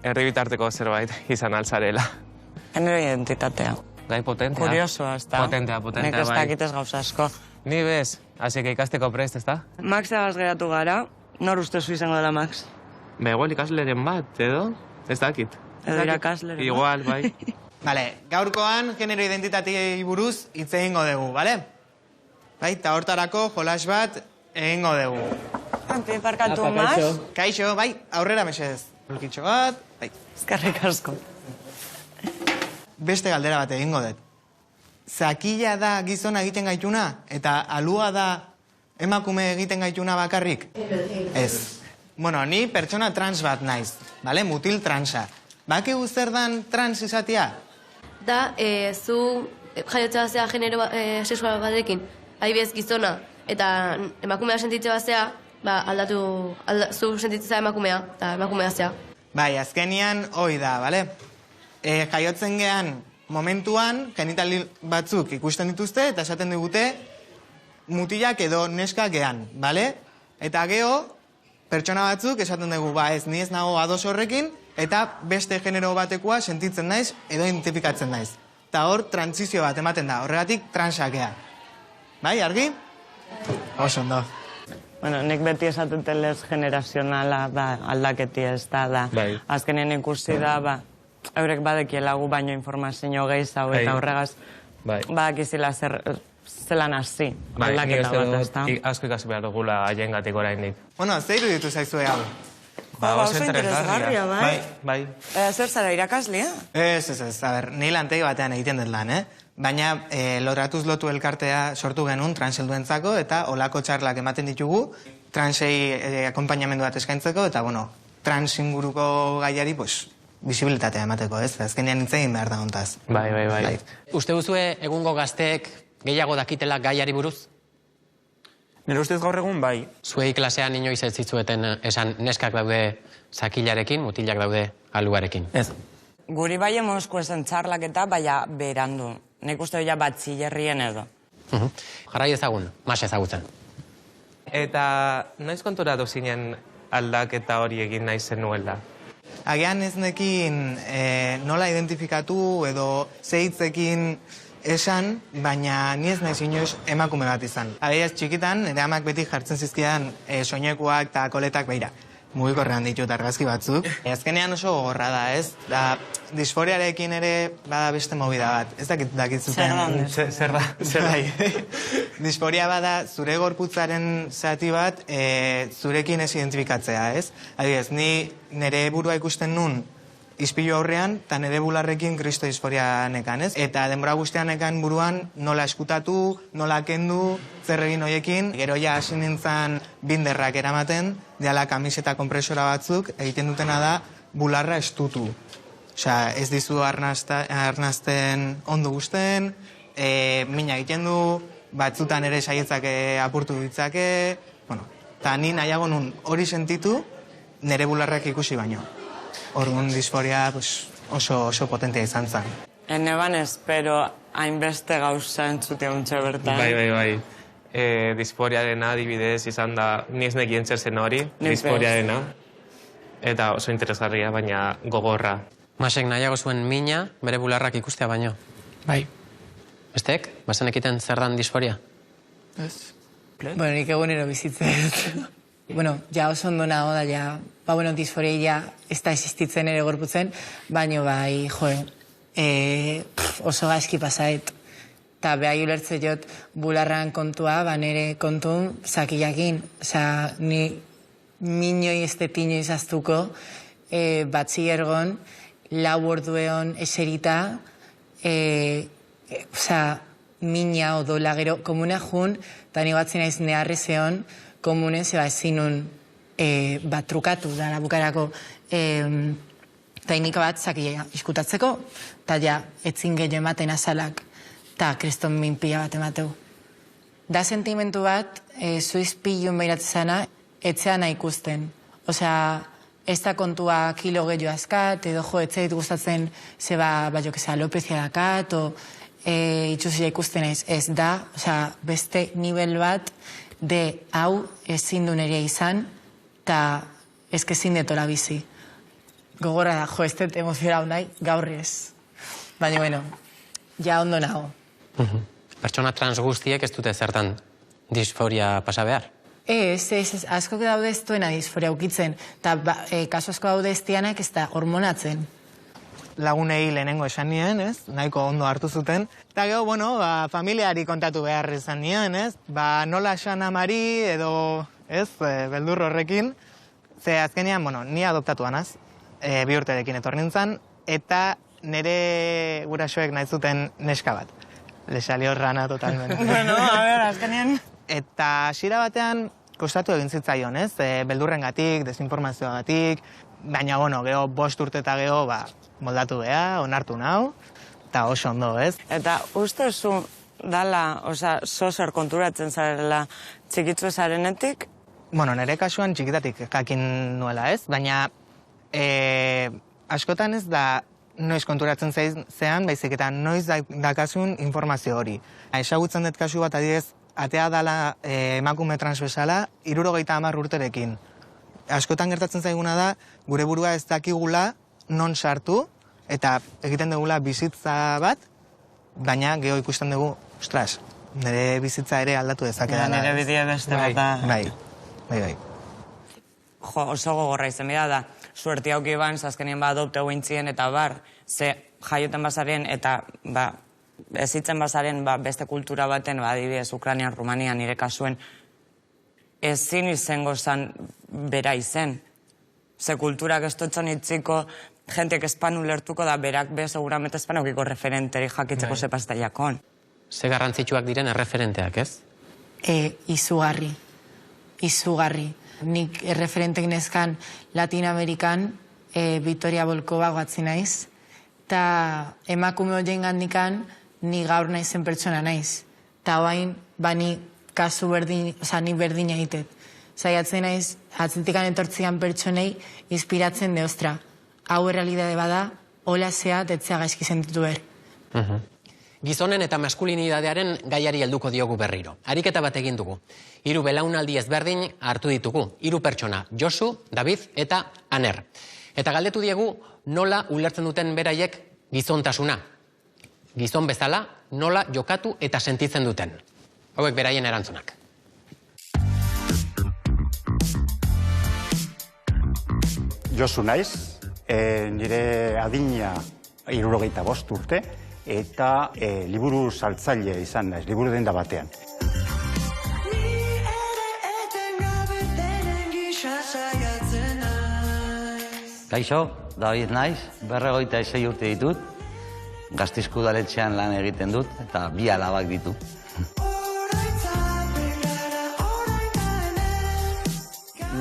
herribitarteko zerbait izan altzarela. Genero identitatea. Gai potentea. Kuriosoa, ez da? Potentea, Nik ez dakitez gauza asko. Ni bez, hasi ikasteko prest, ez da? Max egaz geratu gara, nor ustezu izango dela Max? Igual ikasleren bat, edo? Ez dakit. Edo irakasleren bat? Igual, bai. Vale, gaurkoan genero identitatei buruz hitz egingo dugu, bale? Bai, eta hortarako jolas bat egingo dugu. Anpi, parkatu, Max? Kaixo, bai, aurrera mesedez. Bulkitxo bat, bai. Eskerrik asko. Beste galdera bat egingo dut. Zakila da gizona egiten gaituna, eta alua da emakume egiten gaituna bakarrik? Ez. Bueno, ni pertsona trans bat naiz, bale? Mutil transa. Bakigu zer dan trans izatea? Da, zu jaiotzea zea genero sexual batekin, adibidez gizona, eta emakumea sentitze bazea, zu sentitzea emakumea, eta emakumea zea. Bai, azkenian hoi da, bale? Jaiotzen gean momentuan, genitali batzuk ikusten dituzte, eta esaten digute mutilak edo neska gean, bale? Eta geho, pertsona batzuk esaten dugu, ez, ni ez nago ados horrekin, eta beste genero batekoa sentitzen naiz edo identifikatzen naiz. Eta hor, transizio bat ematen da, horregatik transakea. Bai, argi? Oso ondo. Bueno, nik beti esaten telez generazionala aldaketi ez da. Azkenean ikusi da, eurek badekiela gu baino informazio gehiago eta horregaz badakizila zelan hasi aldaketa bat ez da. Asko ikasi behar dugula haiengatik oraindik. Bueno, zer iruditu zaizue hau? Oso interesgarria, bai. Zer zara irakaslea? Ez, a ber, ni lantegi batean egiten dut lan, Baina loratuz lotu elkartea sortu genuen transhelduentzako eta olako txarlak ematen ditugu transei akompainamendu bat eskaintzeko eta, bueno, trans inguruko gaiari, pues, bisibilitatea emateko, ez? Azkenean hitz egin behar da hontaz. Bai. Uste duzue egungo gazteek gehiago dakitela gaiari buruz? Nire ustez gaur egun, bai. Zuei klasean inoiz ez zitzueten esan neskak daude zakilarekin, mutilak daude aluarekin. Ez. Guri bai emozko esan txarlaketa, baina berandu. Nik uste ja batxillerrien edo. Jarrai ezagun, mas ezagutzen. Eta noiz konturatu zinen aldaketa hori egin nahi zenuela? Agian ez nekin nola identifikatu edo zeitzekin esan, baina ni ez nahiz inoiz emakume bat izan. Adibidez, txikitan, nire amak beti jartzen zizkidan soinekuak eta koletak behira. Mugikorrean ditut argazki batzuk. Azkenean oso gogorra da, ez? Da, disforiarekin ere bada beste movida bat. Ez dakitzuten... Zer da? Disforia bada zure gorputzaren zati bat zurekin ez identifikatzea, ez? Adibidez, ni nire burua ikusten nun izpilu aurrean, eta nire bularrekin kristo disforia nekan, ez? Eta denbora guztian nekan buruan nola eskutatu, nola kendu, zer egin hoiekin, gero ja hasi nintzen binderrak eramaten, diala kamiseta kompresora batzuk, egiten dutena da bularra estutu. Osea, ez dizu arnazten ondo guzten, mina egiten du, batzutan ere saietzak apurtu ditzake, bueno, eta ni nahiago nun hori sentitu, nire bularrak ikusi baino. Orduan disforia oso potentea izan zen. Eneban espero hainbeste gauza entzutea untxe bertan. Bai. Disforiarena adibidez izan da, ni ez nekien zer zen hori, disforiarena. Eta oso interesgarria, baina gogorra. Masek nahiago zuen mina, bere bularrak ikustea baino. Bai. Bestek, bazen ekiten zer dan disforia? Ez. Bueno, nik egunero bizitzen. Bueno, ja oso ondo nago da, ja, disforia ja ez da existitzen ere gorputzen, baino bai, oso gaizki pasaet. Eta behai ulertze jot bularran kontua, nere kontun zakiakin. Osa, ni minoi ez detino izaztuko, batxillergon, 4 ordueon eserita, mina odola gero, komuna jun, eta ni batzen naiz neharrezeon, komunen zeba ezinun trukatu dara bukarako teknika bat zakia iskutatzeko, eta ja, etzin gehiago ematen azalak, eta kriston minpila bat emateu. Da sentimentu bat, zuizpilun behiratzena, etzeana ikusten. Osea, ez da kontua kilo gehiago azkat, edo etzeit gustatzen zeba, alopezia dakat, o itxuzia ikusten ez da, osea, beste nivel bat, de hau ezin du nerea izan, eta ezke ezin detola bizi. Gogorra da, ez dut emozionau nahi, gaur ez. Baina, bueno, ja ondo nago. Pertsona trans guztiek ez dute zertan disforia pasa behar? Ez, asko daude ez duena disforia ukitzen, eta kaso asko daude ez dianak ez da hormonatzen. Lagunei lehenengo esan nien, ez? Nahiko ondo hartu zuten. Eta gero, familiari kontatu behar izan nien, ez? Nola esan amari edo, ez, beldur horrekin. Ze azkenean, ni adoptatu anaz, 2 urterekin etorri nintzen, eta nire gurasoek nahi zuten neska bat. Le salió rana totalmente. Azkenean. Eta hasiera batean kostatu egin zitzaion, ez? Beldurrengatik, desinformazioagatik, baina, gero 5 urte eta gero, moldatu beha, onartu nau, eta oso ondo, ez? Eta uste zu dala, zer konturatzen zarela txikitzu zarenetik? Nire kasuan txikitatik jakin nuela, ez? Baina askotan ez da noiz konturatzen zean, baizik eta noiz dakasun informazio hori. Ezagutzen dut kasu bat adidez, atea dala emakume transbesala 70 urterekin. Askotan gertatzen zaiguna da, gure burua ez dakigula non sartu, eta egiten dugula bizitza bat, baina geho ikusten dugu, ostras, nire bizitza ere aldatu dezakedala. Nire bidea beste bat. Bai. Oso gogorra izan bida da, suerti hauki ban, azkenien adopte guintzien, eta ze jaioten bazaren, eta ezitzen bazaren beste kultura baten, adibidez, Ukrainian, Rumanian, nire kasuen, ezin izango zan bera izen. Ze kulturak ez dutxon itziko, jentek espan ulertuko da, berak be seguramente espan aukiko referenteri jakitzeko sepazta jakon. Ze garrantzitsuak diren erreferenteak, ez? Izugarri. Nik erreferentek nezkan Latinoamerikan, Victoria Volkova guatzi naiz, eta emakume horien gandikan, ni gaur naizen pertsona naiz. Eta hoain, ni kasu berdin, ni berdina egitet. Zaiatzen naiz, atzentikan etortzian pertsonei inspiratzen de, ostra, hau errealidade bada, hola zea, detzea gaizki sentitu ber. Gizonen eta maskulinidadearen gaiari helduko diogu berriro. Ariketa bat egin dugu. 3 belaunaldi ezberdin hartu ditugu. 3 pertsona, Josu, David eta Aner. Eta galdetu diegu nola ulertzen duten beraiek gizontasuna. Gizon bezala, nola jokatu eta sentitzen duten. Hauek beraien erantzunak. Josu naiz, nire adina 75 urte, eta liburu saltzaile izan naiz, liburu denda batean. Kaixo, David naiz, 56 urte ditut, Gasteizko udaletxean lan egiten dut, eta 2 alabak ditu.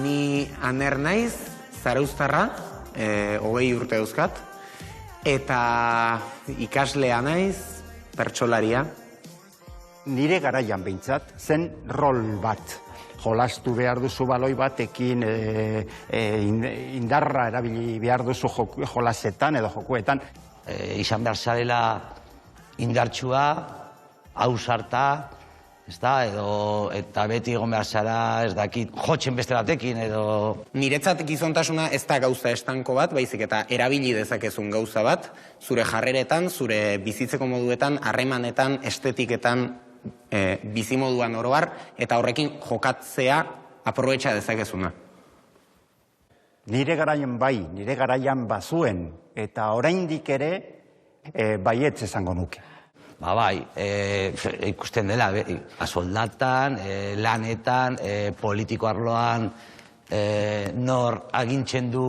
Ni Aner naiz, Zarauztarra, 20 urte dauzkat, eta ikaslea naiz, pertsolaria. Nire garaian behintzat, zen rol bat. Jolastu behar duzu baloi batekin, indarra erabili behar duzu jolasetan edo jokuetan. Izan behar zarela indartsua, ausarta, eta beti egon behar zara, ez dakit, jotzen beste batekin edo... Niretzat gizontasuna ez da gauza estanko bat, baizik eta erabili dezakezun gauza bat, zure jarreretan, zure bizitzeko moduetan, harremanetan, estetiketan, bizimoduan oroar, eta horrekin jokatzea aprobetxa dezakezuna. Nire garaian bai, nire garaian bazuen, eta oraindik ere baietz esango nuke. Bai, ikusten dela, soldatan, lanetan, politiko arloan, nor agintzen du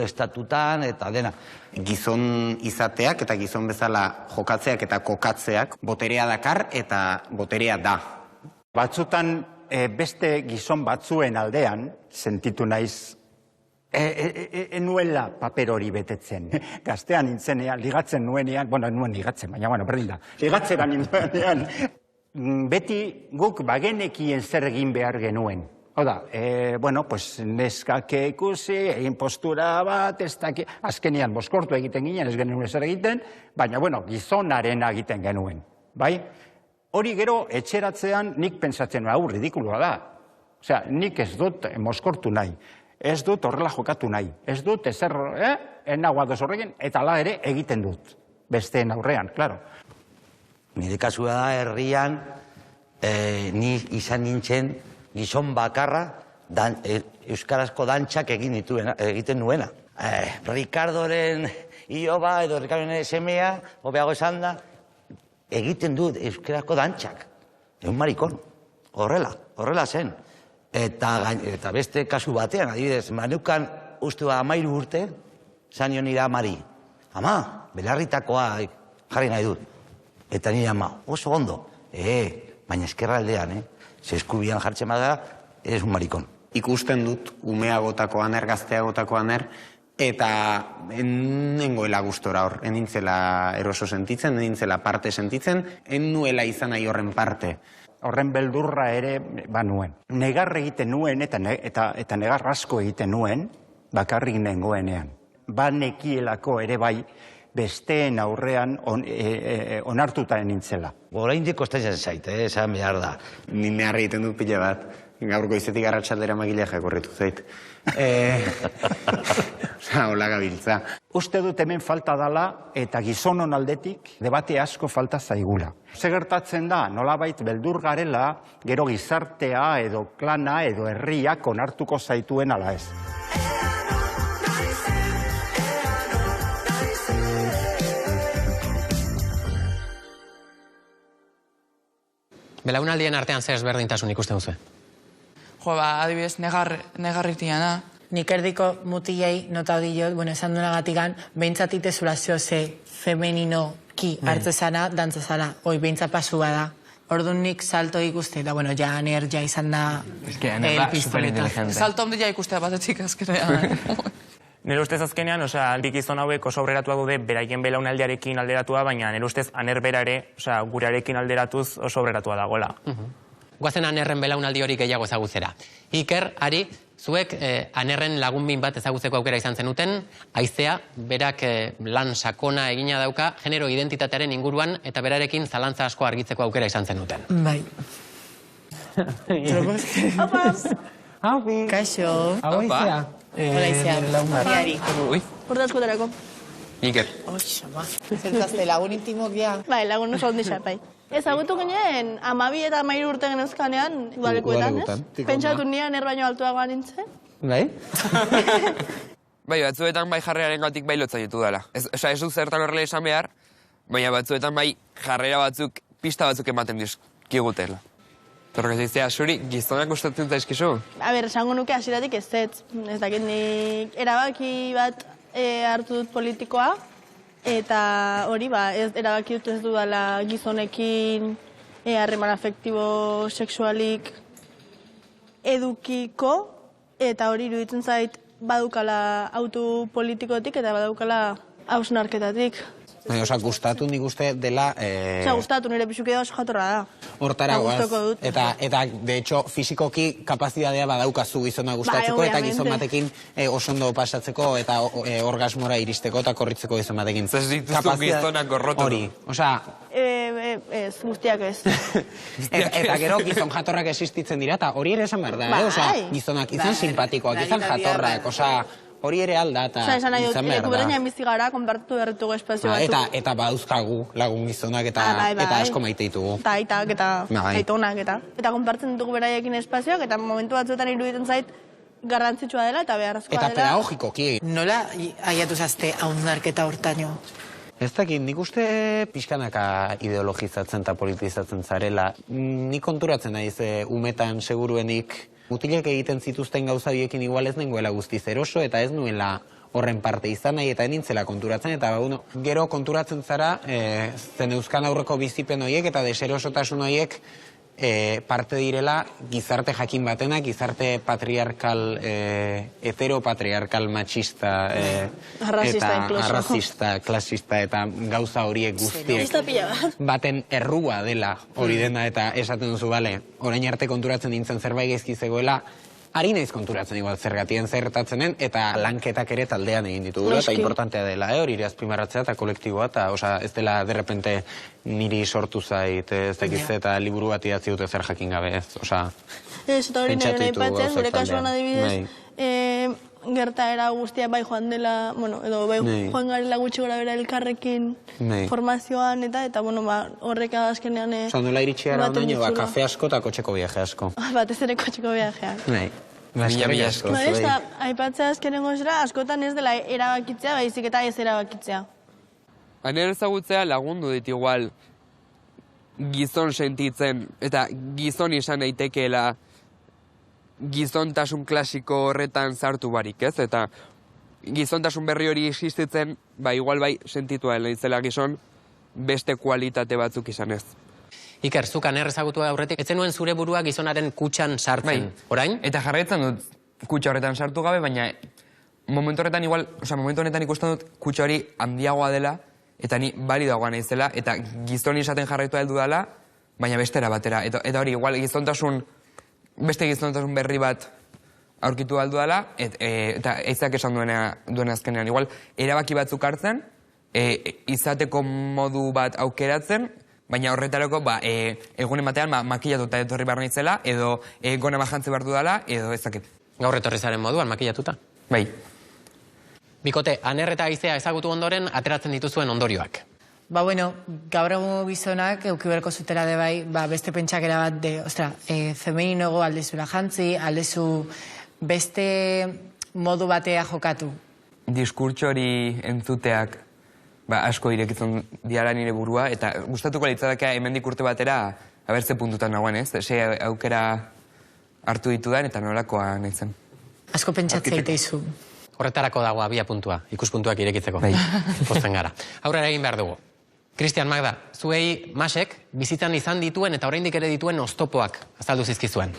estatutan, eta dena. Gizon izateak eta gizon bezala jokatzeak eta kokatzeak boterea dakar eta boterea da. Batzutan beste gizon batzuen aldean, sentitu naiz, enuela paper hori betetzen. Gaztean nintzenean, ligatzen nuenean, nuen ligatzen, baina, berdin da, ligatzera ninduenean, beti guk bagenekien zer egin behar genuen. Hau da, neskake ikusi, egin postura bat, azkenean boskortu egiten ginen, ez genuen zer egiten, baina, gizonaren egiten genuen, bai? Hori gero, etxeratzean nik pentsatzen hau ridikulua da. Osea, nik ez dut moskortu nahi, ez dut horrela jokatu nahi, ez dut ezer, enagoa doz horrekin, eta ala ere egiten dut, besteen aurrean, klaro. Nire kasua da, herrian, ni izan nintzen, gizon bakarra euskarazko dantxak egiten nuena. Ricardoren Ioba edo Ricardoren semea, hobeago esan da, egiten dut euskarazko dantxak. Egun marikon, horrela zen. Eta beste kasu batean, adibidez, manukan uste 13 urte, zan nion nire amari. Ama, belarritakoa jarri nahi dut. Eta nire ama, oso ondo. Baina eskerra aldean, eskubian jartzen bada, eres un marikon. Ikusten dut umeagotako aner, gazteagotako aner, eta nengoela gustora hor, enintzela eroso sentitzen, enintzela parte sentitzen, nuela izan nahi horren parte. Horren beldurra ere nuen. Negar egiten nuen eta negar asko egiten nuen, bakarrik nengoenean. Banekielako ere bai, besteen aurrean onartuta nintzela. Oraindik kostatzen zait, esan behar da. Ni nehar egiten dut pila bat. Gaur goizetik arratsaldera magilea jakorritu zait. Hola gabiltza. Uste dut hemen falta dala eta gizonon aldetik debate asko falta zaigula. Ze gertatzen da, nolabait beldur garela, gero gizartea edo klana edo herriak onartuko zaituen ala ez. Belaunaldien artean zer ezberdintasun ikusten duzu? Adibidez, negarritiana. Nik erdiko mutilei nota diot, esan duenagatikan, behintzat itezula ze femeninoki hartzezana, dantzezala, behintzat pasua da. Orduan nik salto ikuste, eta ja aner ja izan da el pistoleta. Salto omdi ja ikustea batetik azkenean. Nire ustez azkenean, aldik gizon hauek oso aurreratua daude beraien belaunaldiarekin alderatua, baina nire ustez aner bera ere, gurearekin alderatuz oso aurreratua dagoela. Guazen anerren belaunaldi hori gehiago ezagutzera. Iker, Ari, zuek anerren lagunbin bat ezagutzeko aukera izan zenuten, haizea, berak lan sakona egina dauka, genero identitatearen inguruan, eta berarekin zalantza asko argitzeko aukera izan zenuten. Bai. Haupi. Kaixo. Hau izea. Hola izea. Iari. Urte askotarako. Iker. Oixama. Zertazte lagun intimok ja. Bai, lagun oso ondixak, bai. Ezagutu ginen, 12 eta 13 urte genezkanean, udalekuetan, ez? Pentsatu nian erbaino altuagoa nintzen. Bai? Bai, batzuetan bai jarrearen gatik bai lotza ditu dela. Ez dut zertan horrela esan behar, baina batzuetan bai jarrera batzuk, pista batzuk ematen dizkigutela. Torrek ez iztea, zuri, gizonak gustatzen zaizkizu? Esango nuke hasieratik ez dakit nik erabaki bat hartu dut politikoa, eta hori, erabaki dut ez dudala gizonekin harreman afektibo sexualik edukiko, eta hori iruditzen zait badukala autu politikotik eta badukala hausnarketatik. Osa, gustatu nik uste dela... Osa, gustatu nire pixuki da oso jatorra da. Hortara guaz. Eta, de hecho, fizikoki kapazitatea badaukazu gizona gustatzeko, eta gizon batekin oso ondo pasatzeko, eta orgasmora iristeko, eta korritzeko gizon batekin. Zez dituzu gizonak gorrotu. Hori, osa... Ez, guztiak ez. Eta gero gizon jatorrak existitzen dira, eta hori ere esan behar da, osa, gizonak izan simpatikoak, izan jatorrak, osa... Hori ere alda eta izan behar da. Lekuberreinan bizi gara, konpartitu berritugu espazio batzuk. Eta badauzkagu lagun gizonak eta asko maite ditugu. Eta aitak eta aitonak eta. Eta konpartzen ditugu beraiekin espazioak eta momentu batzuetan iruditzen zait garrantzitsua dela eta beharrezkoa dela. Eta pedagogikoki. Nola aiatu zazte haundarketa hortaino? Ez dakit, nik uste pixkanaka ideologizatzen eta politizatzen zarela. Nik konturatzen naiz umetan seguruenik mutilek egiten zituzten gauza biekin igual ez nengoela guztiz eroso eta ez nuela horren parte izan nahi eta enintzela konturatzen eta gero konturatzen zara zen euskan aurreko bizipen horiek eta deserosotasun horiek parte direla gizarte jakin batena, gizarte patriarkal, heteropatriarkal machista eta arrazista, klasista eta gauza horiek guztiek baten errua dela hori dena eta esaten duzu, bale, orain arte konturatzen nintzen zerbait gaizki zegoela, ari naiz konturatzen igual zergatien zertatzenen eta lanketak ere taldean egin ditugula eta importantea dela, hori ere azpimarratzea eta kolektiboa eta ez dela derrepente niri sortu zait, ez dakiz eta liburu bat idatzi dute zer jakin gabe, ez, osa... Ez, eta hori nire nahi patzen, gure kasuan adibidez, gertaera guztia bai joan dela, bueno, edo bai joan garela gutxi gora bera elkarrekin formazioan eta, bueno, horrek azkenean... Osa, nola iritsi gara onaino, kafe asko eta kotxeko viaje asko. Batez ere kotxeko viajeak. Mila asko. Eta, aipatzea azkenen gozera, askotan ez dela erabakitzea, baizik eta ez erabakitzea. Hainer ezagutzea lagundu dit igual gizon sentitzen eta gizon izan daitekeela gizontasun klasiko horretan sartu barik, ez? Eta gizontasun berri hori existitzen, igual sentitua izela gizon beste kualitate batzuk izan ez. Iker, zuk Hainer ezagutu aurretik, etzen nuen zure burua gizonaren kutxan sartzen, orain? Eta jarraitzen dut kutxa horretan sartu gabe, baina momentu honetan ikusten dut kutxa hori handiagoa dela, eta ni balidoagoa naizela, eta gizon izaten jarraitu heldu dela, baina bestera batera. Eta hori, igual beste gizontasun berri bat aurkitu aldu dela, eta eizak esan duen azkenean. Igual, erabaki batzuk hartzen, izateko modu bat aukeratzen, baina horretarako, egunen batean makillatuta etorri behar naizela, edo gona bajantze behar dudala, edo ezaket. Gaur etorri zaren moduan, makillatuta? Bai. Bikote, Hainer eta Aizea ezagutu ondoren, ateratzen dituzuen ondorioak. Bueno, gaur egun gizonak eukiberko zutela de bai, beste pentsakera bat femeninogo aldezula jantzi, aldezu beste modu batea jokatu. Diskurtso hori entzuteak asko irekitzen diala nire burua, eta gustatuko litzateke hemendik urte batera abertze puntutan nagoen, ez? Ze aukera hartu ditudan eta nolakoa nahitzen. Asko pentsatzea iteizu. Horretarako dago abia puntua, ikuspuntuak irekitzeko. Pozten gara. Aurrera egin behar dugu. Cristian, Magda, zuei Masek bizitzan izan dituen eta oraindik ere dituen oztopoak azaldu zizkizuen.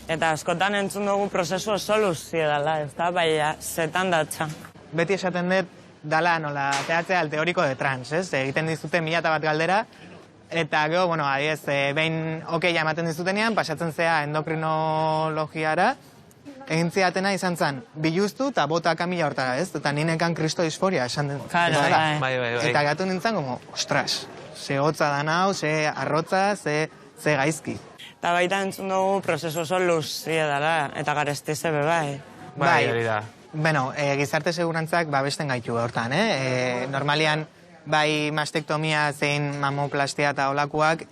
Eta askotan entzun dugu prozesu oso luzia dela, ez da, zetan datza. Beti esaten dut, dala nola teatzea el teoriko de trans, ez? Egiten dizute 1000 galdera, eta gero, adiez, behin okeia ematen dizutenean, pasatzen zea endokrinologiara, egin ziatena izan zen, biluztu eta bota kamila hortara, ez? Eta ninekan kristo disforia esan den. Eta gatu nintzen, ostras, ze hotza da nau, ze arrotza, ze gaizki. Eta baita entzun dugu prozesu oso luzia dela, eta garesti zebe bai. Gizarte segurantzak babesten gaitu hortan, normalian, bai mastektomia zein mamoplastia eta olakoak,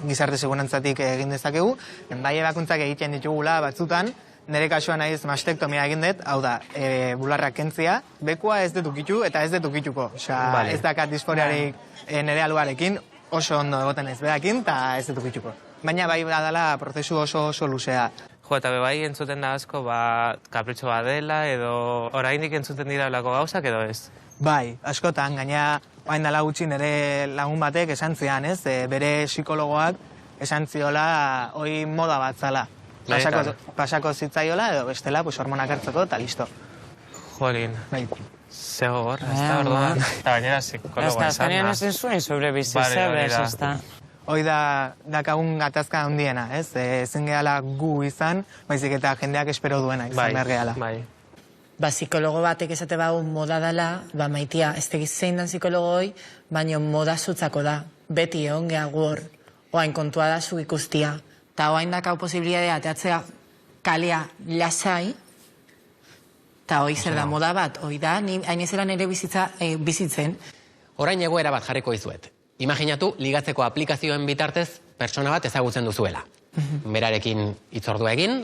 gizarte segurantzatik egin dezakegu, bai ebakuntzak egiten ditugula batzutan, nire kasuan naiz mastektomia egin dut, hau da, bularrak kentzia, bekua ez dut ukitu eta ez dut ukituko. Ez dakat disforiarik nire aluarekin, oso ondo egoten ez bedakin, eta ez dut ukituko. Baina bai badala prozesu oso luzea. Jo, eta bebai entzuten da asko, kapritxo bat dela, edo oraindik entzuten dira olako gauzak, edo ez? Bai, askotan, gaina hain dela gutxi nire lagun batek esan zian, ez? Bere psikologoak esan ziola hoi moda bat zala. Pasako zitzaiola, edo bestela, hormonak hartzeko, eta listo. Jolin, zego gor, ez da, orduan. Eta bainera psikologoa izan da. Azkenean ezin zuen sobrebizi, zebez, ez da. Hoi da dakagun gatazka handiena, ez? Ezin gehala gu izan, baizik eta jendeak espero duena izan behar gehala. Psikologo batek esate bau moda dela, maitia, ez tegiz zein dan psikologoi, baina moda zutzako da. Beti egon geha hor, oain kontua da zu ikustia. Eta oain dakau posibilidadea ateatzea kalea lasai, eta hoi zer da moda bat, hoi da, hain ezelan ere bizitzen. Orain egoera bat jarriko izuet. Imaginatu, ligatzeko aplikazioen bitartez, pertsona bat ezagutzen duzuela. Berarekin hitzordua egin,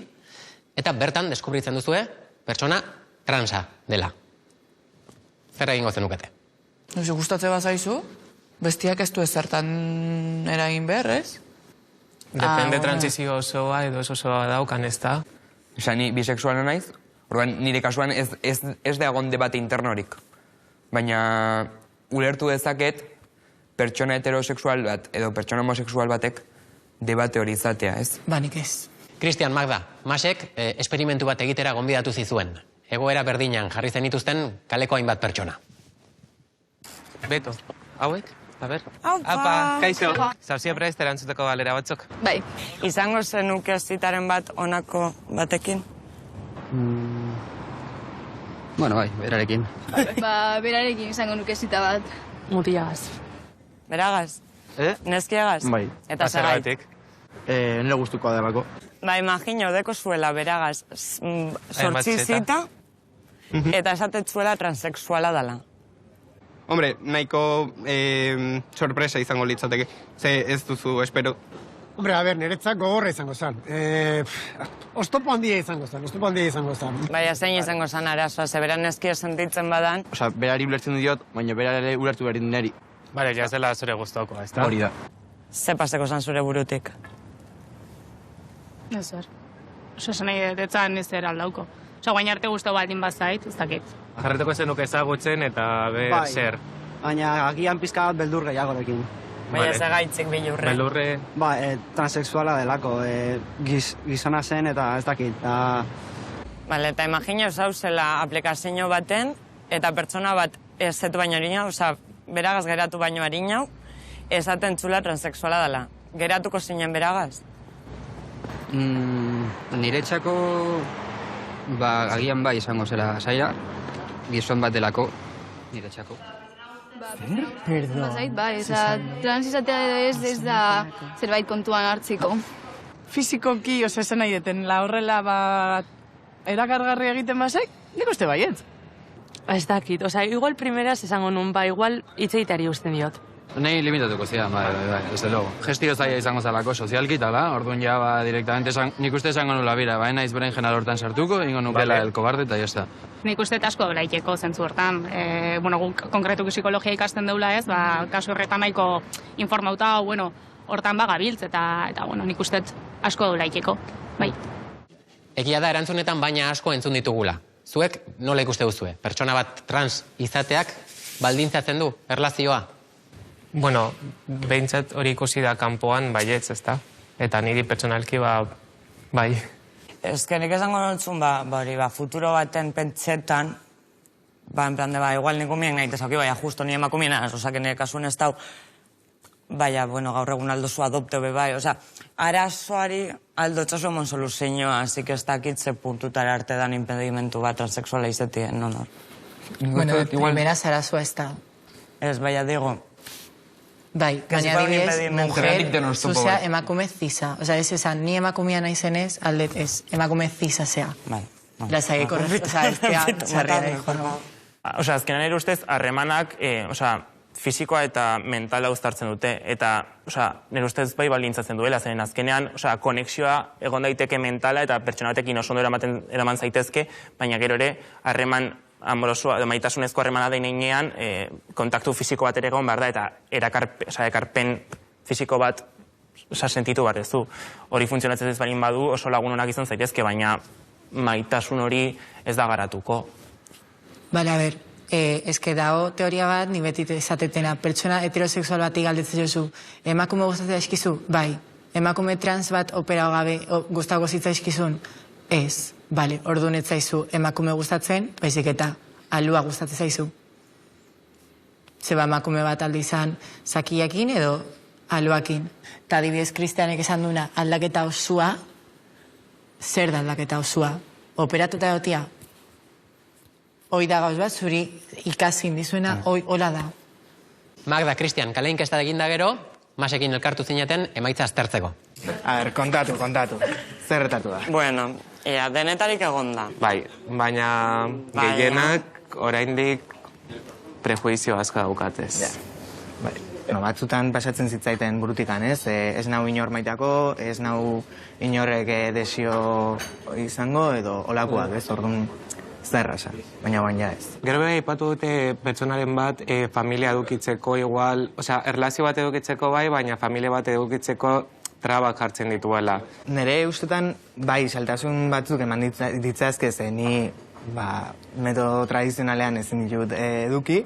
eta bertan deskubritzen duzue, pertsona transa dela. Zer egingo zenukete? Gustatze bazaizu, bestiak ez du ezertan eragin behar, ez? Depende transizio osoa edo osoa daukan, ez da? Osa, ni bisexuala naiz, orduan nire kasuan ez da egon debate internorik. Baina ulertu dezaket pertsona heterosexual bat edo pertsona homosexual batek debate hori izatea, ez? Nik ez. Cristian, Magda, Masek esperimentu bat egitera gonbidatu zizuen. Egoera berdinan jarri zenituzten kaleko hainbat pertsona. Beto, hauek? A ber. Apa, kaixo. Zauzia prest erantzuteko galera batzuk? Bai. Izango zenuke zitaren bat honako batekin? Bueno, bai, berarekin. Berarekin izango nuke zita bat. Mutilagaz. Beragaz? Neskiagaz? Bai. Eta zergait? Nire gustuko delako. Imagino, deko zuela beragaz sortzi zita, eta esatetzuela transexuala dela. Hombre, nahiko sorpresa izango litzateke. Ze ez duzu, espero. Hombre, a ber, niretzak gogorra izango zen. Oztopo handia izango zen. Baina zein izango zen arazoa, ze beran eskia sentitzen badan. Osa, berari ulertzen diot, baina berari ulertu behar niri. Bale, ja ez dela zure guztoko, ez da? Hori da. Ze paseko zen zure burutik? Ezer. Esan nahi detzan ez zer aldauko. Guain arte guztu baldin bazait, ez dakit. Jarreteko zenuke ezagutzen eta zer. Baina agian pizka bat beldur gehiagorekin. Baina ez gaitzik bilurre. Belurre... Transexuala delako, gizona zen eta ez dakit. Bale, eta imagino zauzela aplikazio baten, eta pertsona bat ezetu baino harinau, beragaz geratu baino harinau, esaten txula transexuala dela. Geratuko zinen beragaz? Niretzako, agian bai izango zela zaila, gizon bat delako, niretzako. Bazait, bai, trans izatea ez da zerbait kontuan hartziko. Fizikoki, esan nahi deten, la horrela erakargarri egiten bazait, nik uste baietz. Ez dakit, igual primeraz esango nun, igual hitzeitari usten diot. Nei limitatuko zidan, bai, desde logo. Gestio zaila izango zalako sozialki, tala, orduan ja, direktamente, nik uste esango nula bira, naiz beren genal hortan sartuko, ingo nukela el kobarde eta jazta. Nik uste asko laikeko zentzu hortan. Guk konkretuki psikologia ikasten deula ez, kasu horretan nahiko informauta, hortan gabiltz, eta nik uste asko laikeko, bai. Egia da erantzunetan baina asko entzun ditugula. Zuek nola ikuste duzue? Pertsona bat trans izateak baldintzatzen du erlazioa? Bueno, behintzat hori ikusi da kanpoan baietz, ez da? Eta niri pertsonalki bai. Ez que nik esango notzun, futuro baten pentsetan, en plan de, igual nik umien gaitezauki, justo ni emakumien az, osak, nire kasun ez dau, gaur egun aldozu adopteo bai, arazoari aldotxosu emon soluzioa, así que ez dakitze puntutara arte dan impedimentu bat transexuala izetien, no. Primeraz arazoa ez da. Ez, digo. Bai, gaina adibidez, mujer, zuzea emakume zisa. Ez esan, ni emakumea naizenez, aldet ez, emakume zisa zea. Bai. Lazai korreztu, ez pia, txarria da, hijo, no? Azkenan ere ustez, harremanak, fisikoa eta mentala uztartzen dute. Eta, nire ustez bai balintzatzen duela, zeren azkenean, konexioa egon daiteke mentala eta pertsona batekin oso ondo eraman zaitezke, baina gero ere, harreman amorosua, maitasunezko harremana dainean, kontaktu fisiko bat ere egon behar da, eta ekarpen fisiko bat sentitu bat ez du. Hori funtzionatzen ez balin badu oso lagunonak izan zaitezke, baina maitasun hori ez da garatuko. Bale, a ber, eske dago teoria bat, ni beti esatetena, pertsona heterosexual bati galdetzen jozu, emakume gustatzea eskizu? Bai. Emakume trans bat opera gabe gustago zitza eskizun? Ez. Bale, orduan ez zaizu emakume gustatzen, baizik eta alua gustatzen zaizu. Zeba emakume bat aldi izan zakiakin edo aluakin. Ta adibidez Kristianek esan duna aldaketa osua, zer da aldaketa osua? Operatuta egotia? Hoi da gauz bat, zuri ikasin dizuena, hola da. Magda, Kristian, kale inkesta egin da gero, Masekin elkartu zineten emaitza aztertzeko. A ber, kontatu. Zer retatu da? Bueno, denetarik egon da. Bai, baina gehienak oraindik prejuizio asko daukatez. Bai. Batzutan pasatzen zitzaiten burutikan, ez? Ez nau inor maitako, ez nau inorrek desio izango, edo olakoak, ez? Orduan zerra esan, baina ez. Gero beha ipatu dute pertsonaren bat familia edukitzeko igual, osea, erlazio bat edukitzeko bai, baina familia bat edukitzeko trabak jartzen dituela. Nere ustetan, bai, saltasun batzuk eman ditzazke ze ni metodo tradizionalean ezin ditut eduki,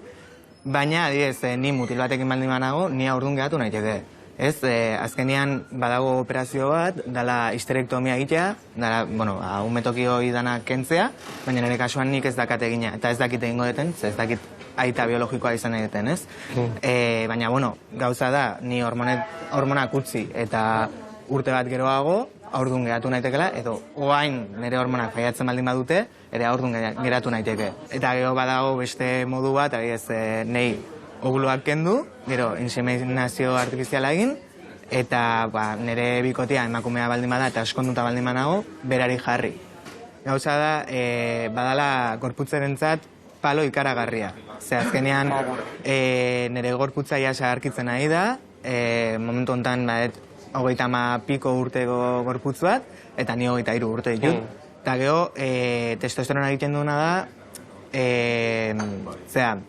baina, adibidez, ni mutil batekin baldin banago, ni aurdun geratu naiteke. Ez, azkenean badago operazio bat, dala histerektomia egitea, dala, bueno, umetoki hori dana kentzea, baina nire kasuan nik ez dakat egina, eta ez dakit egingo deten, ez dakit aita biologikoa izan egiten, ez? Baina, bueno, gauza da, ni hormonak utzi eta urte bat geroago, aurdun geratu naitekela, edo oain nire hormonak faiatzen baldin badute, ere aurdun geratu naiteke. Eta gero badago beste modu bat, nei ovuloak kendu, gero inseminazio artifiziala egin, eta nire bikotea emakumea baldin bada eta eskonduta baldin banago, berari jarri. Gauza da, badala gorputzerentzat palo ikaragarria. Ze azkenean nire gorputza jasa harkitzen nahi da, momentu honetan 30 piko urteko gorputz bat, eta ni 23 urte ditut. Eta gero, testosterona egiten duena da,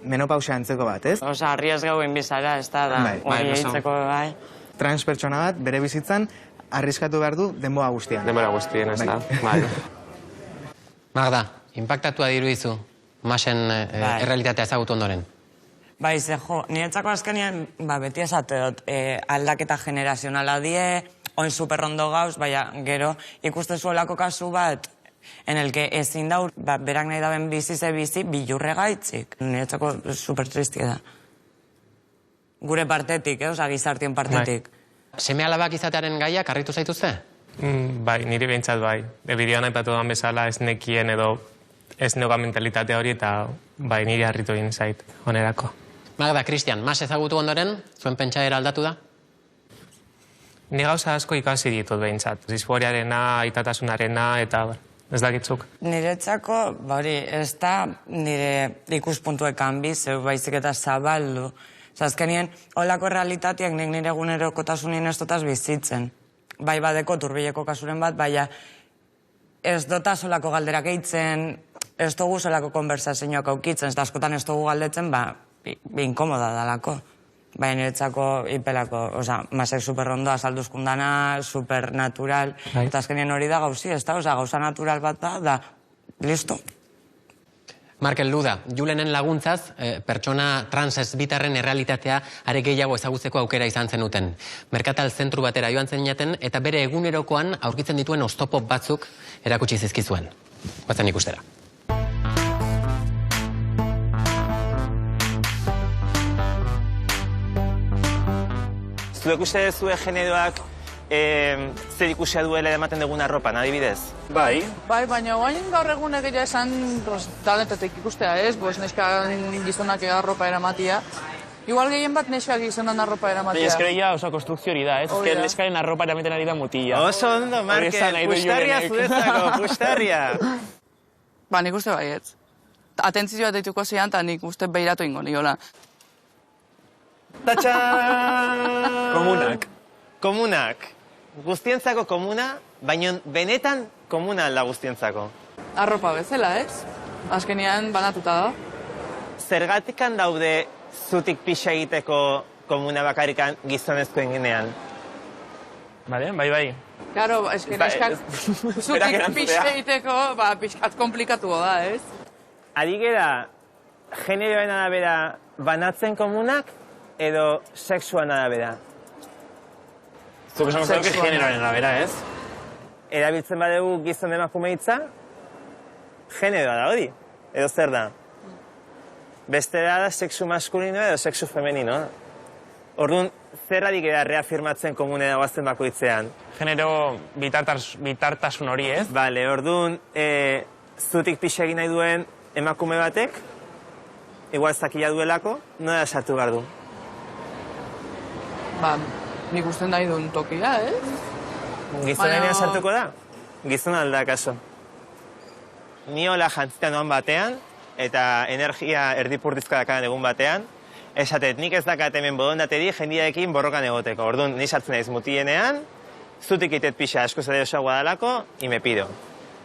menopausia antzeko bat, ez? Osa, arriesgau inbizara, ez da, hori eitzeko, bai. Trans pertsona bat, bere bizitzan, arriskatu behar du denbora guztian. Denbora guztien, ez da, bai. Magda, impactatua dirudizu, Masen errealitatea ezagutu ondoren? Bai, jo, niretzako azkenean, beti esate dut, aldaketa generazionala die, oin superrondo gauz, baina gero ikuste zuelako kasu bat, en el que ezin daur, berak nahi daben bizi, bilurre gaitzik. Niretzako supertristia da. Gure partetik, oza, gizartien partetik. Seme alabak izatearen gaia karritu zaituzte? Bai, niri behintzat bai. Bideoan aipatu duan bezala ez nekien edo ez neuga mentalitate hori eta bai, niri harritu egin zait, onerako. Magda, Kristian, Mas ezagutu ondoren, zuen pentsaera aldatu da? Ni gauza asko ikasi ditut behintzat. Disforiarena, aitatasunarena eta ez dakitzuk. Niretzako, hori, ez da nire ikuspuntuekan biz, baizik eta zabaldu. Azkenien, holako realitateak nik nire egunerokotasunien ez dotaz bizitzen. Bai badeko turbileko kasuren bat, baina ez dota solako galderak eitzen, ez dugu solako konversazioak aukitzen, ez da askotan ez dugu galdetzen, inkomoda dalako. Baina niretzako ipelako, oza, Masek superrondo, azalduzkundana, supernatural, eta azkenien hori da gauzi, ez da, oza, gauza natural bat da, listo. Markel Luda, Julenen laguntzaz, pertsona transesbitarren errealitatea are gehiago ezagutzeko aukera izan zenuten. Merkatal zentru batera joan zeneten eta bere egunerokoan aurkitzen dituen oztopo batzuk erakutsi zizkizuen. Batzen ikustera. Zuek uste duzue generoak zer ikusia duela ematen duguna arropan, adibidez? Bai, baina guain gaur egun egia esan talentetek ikustea ez, neska gizonak arropa eramatia. Igual gehien bat neska gizonan arropa eramatia. Eskero ja oso konstrukzio hori da, ez? Ezker neskaren arropa eramaten ari da mutila. Oso ondo, Markel, pustarria zuretzako, pustarria. Nik uste baietz. Atentzioa deituko zian, eta nik uste behiratu ingo niola. Tatxan! Komunak. Guztientzako komuna, baina benetan komuna alda guztientzako. Arropa bezala, ez? Azkenean banatuta da. Zergatikan daude zutik pixa egiteko komuna bakarikan gizonezkoen ginean? Bai. Claro, eske neskak zutik pixka egiteko, pixkat komplikatu da, ez? Ari gera, generoen arabera banatzen komunak edo sexuan arabera? Zuk esan gozatuke generoen arabera, ez? Erabiltzen badegu gizon emakume hitza, generoa da hori, edo zer da? Bestera da sexu maskulino edo sexu femenino. Orduan, zer ari gara reafirmatzen komune dagoazten bakoitzean? Genero bitartasun hori, ez? Bale, orduan, zutik pixa egin nahi duen emakume batek, igual zakila duelako, nola sartu behar du? Nik usten nahi duen tokia, ez? Gizonenean sartuko da? Gizon alda, kaso. Ni hola jantzita noan batean, eta energia erdipurdizko dakadan egun batean, esatet, nik ez dakat hemen borondateri jendiaekin borrokan egoteko. Orduan, ni sartzen naiz mutienean, zutik itet pixa asko zade osagoa dalako, me pido.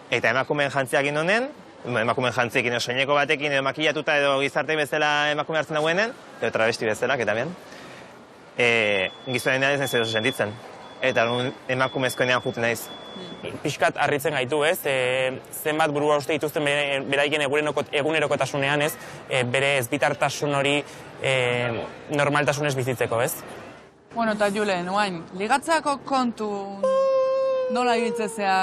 Eta emakumeen jantziak honen, emakumeen jantziekin soineko batekin, edo makillatuta edo gizarte bezala emakume hartzen dagoenen, edo travesti bezala, que también, gizonenean ez naiz edo sentitzen. Eta emakumezkoenean juten naiz. Piskat harritzen gaitu, ez? Zenbat burua uste dituzten beraiken egunerokotasunean, ez? Bere ezbitartasun hori normaltasunez bizitzeko, ez? Bueno, eta Julen, oain, ligatzako kontu nola egitzezea?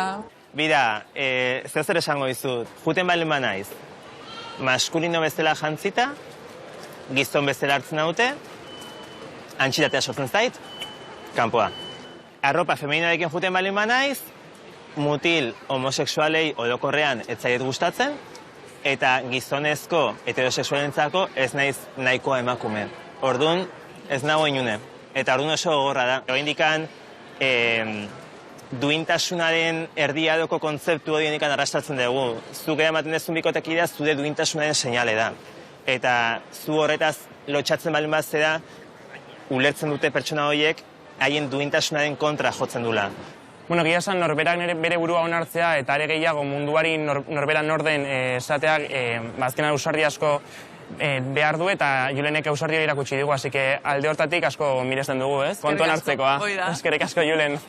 Bida, zer esango dizut, juten balen naiz, maskulino bezala jantzita, gizon bezala hartzen haute, antxitatea sortzen zait, kanpoa. Arropa femeninarekin juten balen naiz, mutil homosexualei orokorrean ez zaiet gustatzen, eta gizonezko heterosexualentzako ez naiz nahikoa emakume. Orduan, ez nago inune. Eta orduan oso gogorra da. Oraindikan duintasunaren erdiadoko kontzeptu hori indikan arrastatzen dugu. Zuk ematen dezun bikotekidea zude duintasunaren seinale da. Eta zu horretaz lotxatzen balen bat zera, ulertzen dute pertsona horiek haien duintasunaren kontra jotzen dula. Bueno, gira esan norberak bere burua onartzea eta are gehiago munduari norbera norden esateak azkena ausardi asko behar du eta Julenek ausardia irakutsi digu, así que alde hortatik asko miresten dugu, ez? Kontuan hartzekoa. Eskerrik asko, Julen.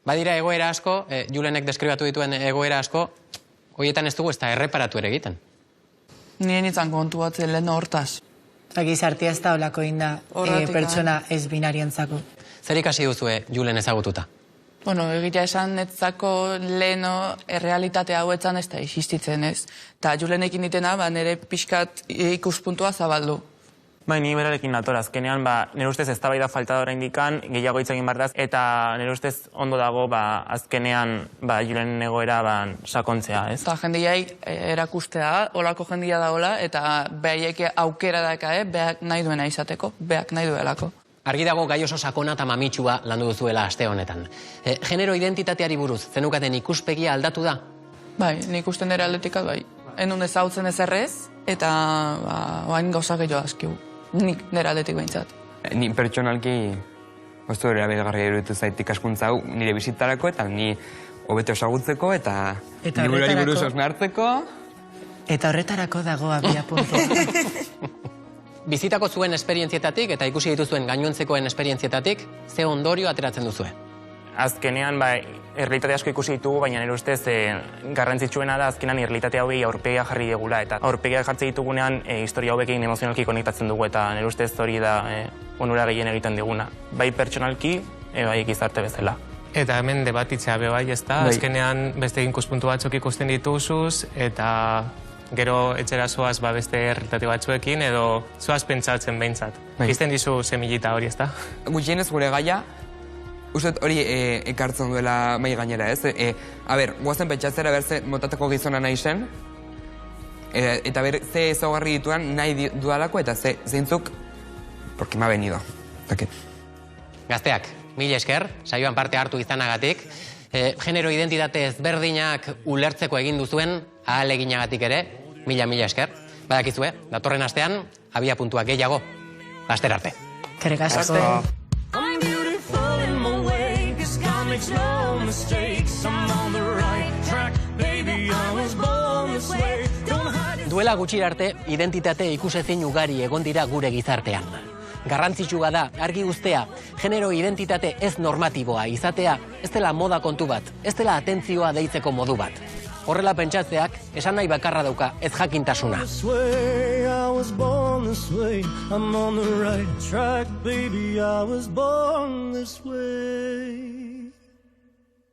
Badira egoera asko, Julenek deskribatu dituen egoera asko, horietan ez dugu ez da erreparatu ere egiten. Nien itzan kontu batzen lehen hortaz. Gizartia ez da olako inda pertsona ez binarientzako. Zer ikasi duzue Julen ezagututa? Bueno, egitea esan netzako leheno errealitate hauetan ez da existitzen, ez? Eta Julenekin ditena, nire pixkat ikuspuntua zabaldu. Bai, ni berarekin nator, azkenean, nire ustez eztabaida falta da oraindikan, gehiago hitz egin behar da, eta nire ustez ondo dago, azkenean, Julenen egoera sakontzea, ez? Eta jendiai erakustea, olako jendia da hola, eta behaiek aukera daka, behak nahi duena izateko, behak nahi duelako. Argi dago gai oso sakona eta mamitsua landu duzuela aste honetan. Genero identitateari buruz, zenukaten ikuspegia aldatu da? Bai, nik usten ere aldetikat, bai. Enun ezautzen ez errez, eta oain gauza gehiago askiu. Nik nire aldetik behintzat. Ni pertsonalki, oso ere abegarria iruditu zait ikaskuntza hau nire bizitarako, eta ni hobeto esagutzeko, eta liburuari buruz osnartzeko. Eta horretarako dago abia puntu. Bizitako zuen esperientzietatik eta ikusi dituzuen gainontzekoen esperientzietatik, ze ondorio ateratzen duzue? Azkenean, errealitate asko ikusi ditugu, baina nire ustez garrantzitsuena da azkenean errealitate hauei aurpegia jarri digula. Eta aurpegia jartze ditugunean historia hauekin emozionalki konektatzen dugu eta nire ustez hori da onura gehien egiten diguna. Bai pertsonalki, bai gizarte bezala. Eta hemen debatitzea be bai, ez da? Azkenean beste ikuspuntu batzuk ikusten dituzuz, eta gero etxera zoaz beste errealitate batzuekin, edo zoaz pentsatzen behintzat. Gizten dizu semillita hori, ez da? Gutxienez gure gaia, uste hori ekartzen duela mai gainera, ez? Guazen pentsatzera berze motateko gizona nahi zen, eta ze ezaugarri dituan nahi dudalako, eta zeintzuk, porque me ha venido. Gazteak, mila esker, saioan parte hartu izanagatik, genero identitate ezberdinak ulertzeko egin duzuen ahaleginagatik ere, mila esker. Badakizue, datorren astean, abia puntuak gehiago. Laster arte. Eskerrik asko. Duela gutxi arte, identitate ikusezin ugari egon dira gure gizartean. Garrantzitsua da, argi uztea, genero identitate ez normatiboa izatea, ez dela moda kontu bat, ez dela atentzioa deitzeko modu bat. Horrela pentsatzeak, esan nahi bakarra dauka, ez jakintasuna. I was born this way, I'm on the right track, baby, I was born this way.